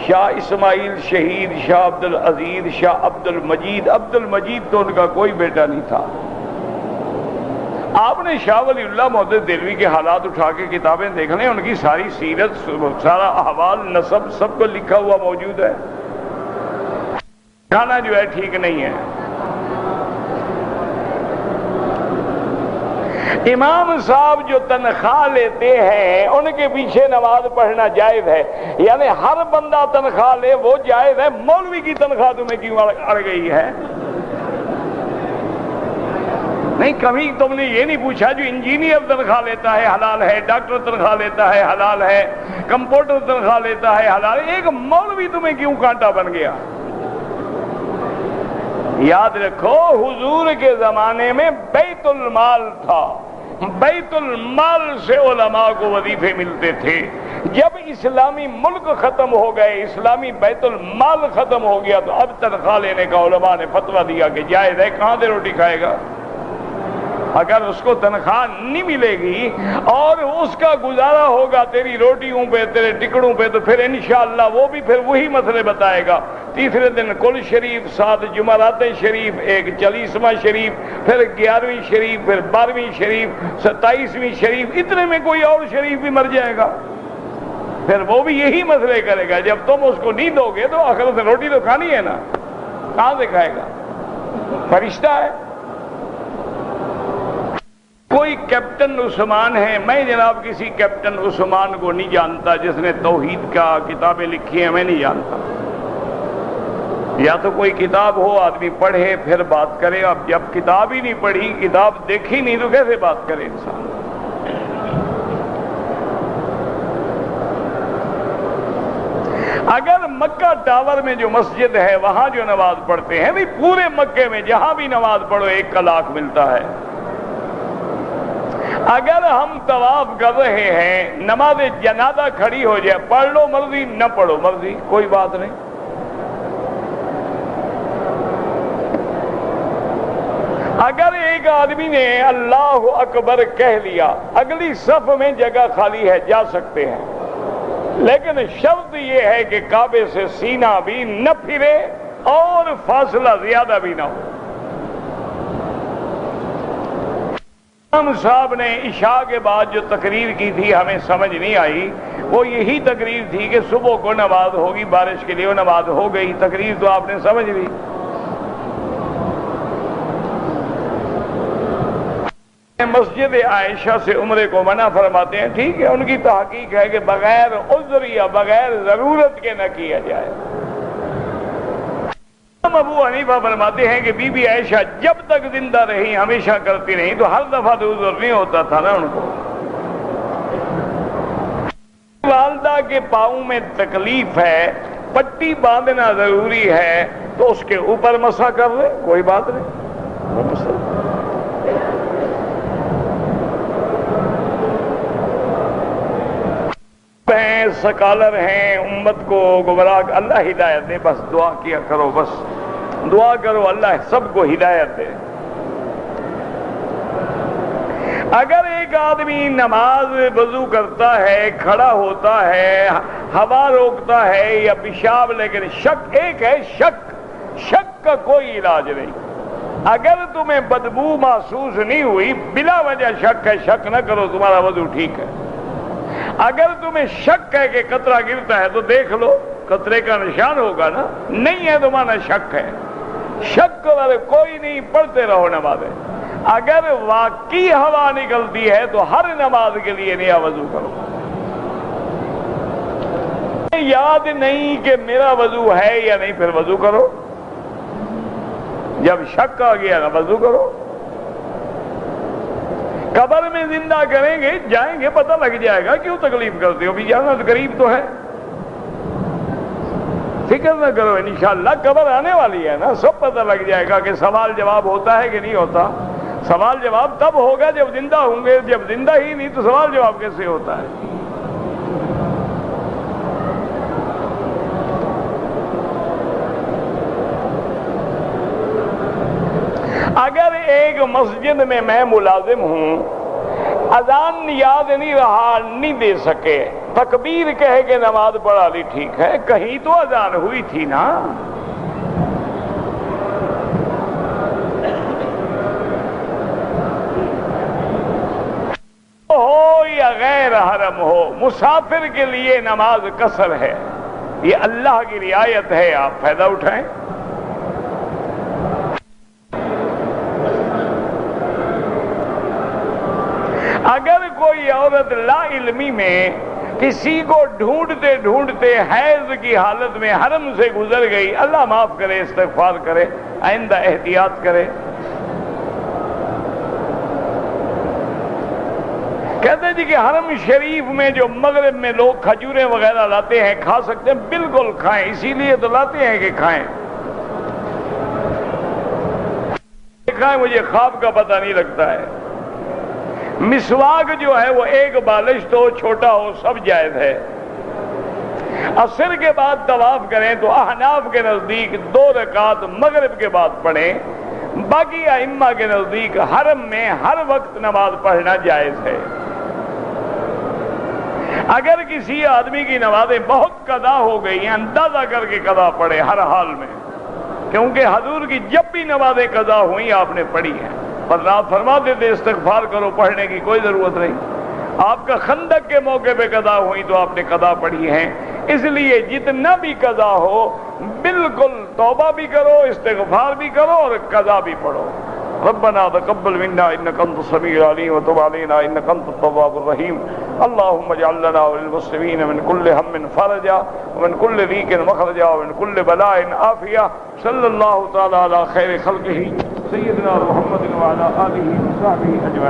شاہ اسماعیل شہید، شاہ عبد العزیز، شاہ عبد المجید. عبد المجید تو ان کا کوئی بیٹا نہیں تھا. آپ نے شاہ ولی اللہ محدث دہلوی کے حالات اٹھا کے کتابیں دیکھ لیں، ان کی ساری سیرت، سارا احوال، نسب سب کو لکھا ہوا موجود ہے. کھانا جو ہے ٹھیک نہیں ہے. امام صاحب جو تنخواہ لیتے ہیں ان کے پیچھے نماز پڑھنا جائز ہے. یعنی ہر بندہ تنخواہ لے وہ جائز ہے. مولوی کی تنخواہ تمہیں کیوں اڑ گئی ہے؟ نہیں، کبھی تم نے یہ نہیں پوچھا جو انجینئر تنخواہ لیتا ہے حلال ہے، ڈاکٹر تنخواہ لیتا ہے حلال ہے، کمپاؤنڈر تنخواہ لیتا ہے حلال ہے، ایک مولوی تمہیں کیوں کانٹا بن گیا؟ یاد رکھو حضور کے زمانے میں بیت المال تھا. بیت المال سے علماء کو وظیفے ملتے تھے. جب اسلامی ملک ختم ہو گئے، اسلامی بیت المال ختم ہو گیا، تو اب تنخواہ لینے کا علماء نے فتویٰ دیا کہ جائز ہے. کہاں سے روٹی کھائے گا؟ اگر اس کو تنخواہ نہیں ملے گی اور اس کا گزارا ہوگا تیری روٹیوں پہ، تیرے ٹکڑوں پہ، تو پھر انشاءاللہ وہ بھی پھر وہی مسئلے بتائے گا. تیسرے دن کل شریف، 7 جمعرات شریف، ایک 40واں شریف، پھر 11ویں شریف، پھر 12ویں شریف، 27ویں شریف، اتنے میں کوئی اور شریف بھی مر جائے گا. پھر وہ بھی یہی مسئلے کرے گا. جب تم اس کو نہیں دو گے تو آخر سے روٹی تو کھانی ہے نا، کہاں سے کھائے گا؟ فرشتہ ہے. کوئی کیپٹن عثمان ہے، میں جناب کسی کیپٹن عثمان کو نہیں جانتا جس نے توحید کا کتابیں لکھی ہیں، میں نہیں جانتا. یا تو کوئی کتاب ہو آدمی پڑھے پھر بات کرے. اب جب کتاب ہی نہیں پڑھی، کتاب دیکھی نہیں، تو کیسے بات کرے انسان؟ اگر مکہ ٹاور میں جو مسجد ہے وہاں جو نماز پڑھتے ہیں، بھی پورے مکے میں جہاں بھی نماز پڑھو 1 کا لاکھ ملتا ہے. اگر ہم طواف کر رہے ہیں، نماز جنازہ کھڑی ہو جائے، پڑھ لو مرضی، نہ پڑھو مرضی، کوئی بات نہیں. اگر ایک آدمی نے اللہ اکبر کہہ لیا، اگلی صف میں جگہ خالی ہے، جا سکتے ہیں، لیکن شرط یہ ہے کہ کعبے سے سینہ بھی نہ پھرے اور فاصلہ زیادہ بھی نہ ہو. امام صاحب نے عشاء کے بعد جو تقریر کی تھی ہمیں سمجھ نہیں آئی. وہ یہی تقریر تھی کہ صبح کو نماز ہوگی، بارش کے لیے وہ نماز ہو گئی. تقریر تو آپ نے سمجھ لی. مسجد عائشہ سے عمرے کو منع فرماتے ہیں، ٹھیک ہے، ان کی تحقیق ہے کہ بغیر عذر یا بغیر ضرورت کے نہ کیا جائے. ابو حنیفہ فرماتے ہیں کہ بی بی عائشہ جب تک زندہ رہی ہمیشہ کرتی رہی، تو ہر دفعہ تو عذر نہیں ہوتا تھا نا ان کو. والدہ کے پاؤں میں تکلیف ہے، پٹی باندھنا ضروری ہے، تو اس کے اوپر مسح کر لے، کوئی بات نہیں، وہ مسح۔ ہیں سکالر ہیں، امت کو گمراہ، اللہ ہدایت دے، بس دعا کیا کرو، بس دعا کرو اللہ سب کو ہدایت دے۔ اگر ایک آدمی نماز وضو کرتا ہے، کھڑا ہوتا ہے، ہوا روکتا ہے یا پیشاب، لیکن شک ایک ہے، شک کا کوئی علاج نہیں۔ اگر تمہیں بدبو محسوس نہیں ہوئی، بلا وجہ شک ہے، شک نہ کرو، تمہارا وضو ٹھیک ہے۔ اگر تمہیں شک ہے کہ قطرہ گرتا ہے تو دیکھ لو، قطرے کا نشان ہوگا نا، نہیں ہے تو مانا شک ہے، شک والے کوئی نہیں، پڑھتے رہو نمازیں۔ اگر واقعی ہوا نکلتی ہے تو ہر نماز کے لیے نیا وضو کرو۔ یاد نہیں کہ میرا وضو ہے یا نہیں، پھر وضو کرو، جب شک آ گیا نا وضو کرو۔ قبر میں زندہ کریں گے، جائیں گے، پتہ لگ جائے گا، کیوں تکلیف کرتے ہو، بھی جانا تو قریب تو ہے، فکر نہ کرو، انشاءاللہ قبر آنے والی ہے نا، سب پتہ لگ جائے گا کہ سوال جواب ہوتا ہے کہ نہیں ہوتا۔ سوال جواب تب ہوگا جب زندہ ہوں گے، جب زندہ ہی نہیں تو سوال جواب کیسے ہوتا ہے؟ اگر ایک مسجد میں ملازم ہوں، اذان یاد نہیں رہا، نہیں دے سکے، تکبیر کہے کہ نماز پڑھا لی، ٹھیک ہے، کہیں تو اذان ہوئی تھی نا۔ ہو یا غیر حرم ہو، مسافر کے لیے نماز قصر ہے، یہ اللہ کی رعایت ہے، آپ فائدہ اٹھائیں۔ اگر کوئی عورت لا علمی میں کسی کو ڈھونڈتے ڈھونڈتے حیض کی حالت میں حرم سے گزر گئی، اللہ معاف کرے، استغفار کرے، آئندہ احتیاط کرے۔ کہتے ہیں جی کہ حرم شریف میں جو مغرب میں لوگ کھجوریں وغیرہ لاتے ہیں، کھا سکتے ہیں، بالکل کھائیں، اسی لیے تو لاتے ہیں کہ کھائیں۔ مجھے خواب کا پتہ نہیں لگتا ہے۔ مسواک جو ہے وہ ایک بالشت ہو، چھوٹا ہو، سب جائز ہے۔ عصر کے بعد طواف کریں تو احناف کے نزدیک 2 رکعت مغرب کے بعد پڑھیں، باقی ائمہ کے نزدیک حرم میں ہر وقت نماز پڑھنا جائز ہے۔ اگر کسی آدمی کی نمازیں بہت قضا ہو گئی ہیں، اندازہ کر کے قضا پڑھے ہر حال میں، کیونکہ حضور کی جب بھی نمازیں قضا ہوئیں آپ نے پڑھی ہیں، پر آپ فرماتے تھے استغفار کرو، پڑھنے کی کوئی ضرورت نہیں۔ آپ کا خندق کے موقع پہ قضا ہوئی تو آپ نے قضا پڑھی ہیں، اس لیے جتنا بھی قضا ہو بالکل توبہ بھی کرو، استغفار بھی کرو اور قضا بھی پڑھو۔ ربنا تقبل منا انك انت السميع العليم وتب علينا انك انت التواب الرحيم اللهم اجعل لنا وللمسلمين من كل هم فرجا ومن كل ضيق مخرجا ومن كل بلاء عافية صلى الله تعالى على خير خلقه سيدنا محمد وعلى آله وصحبه أجمعين۔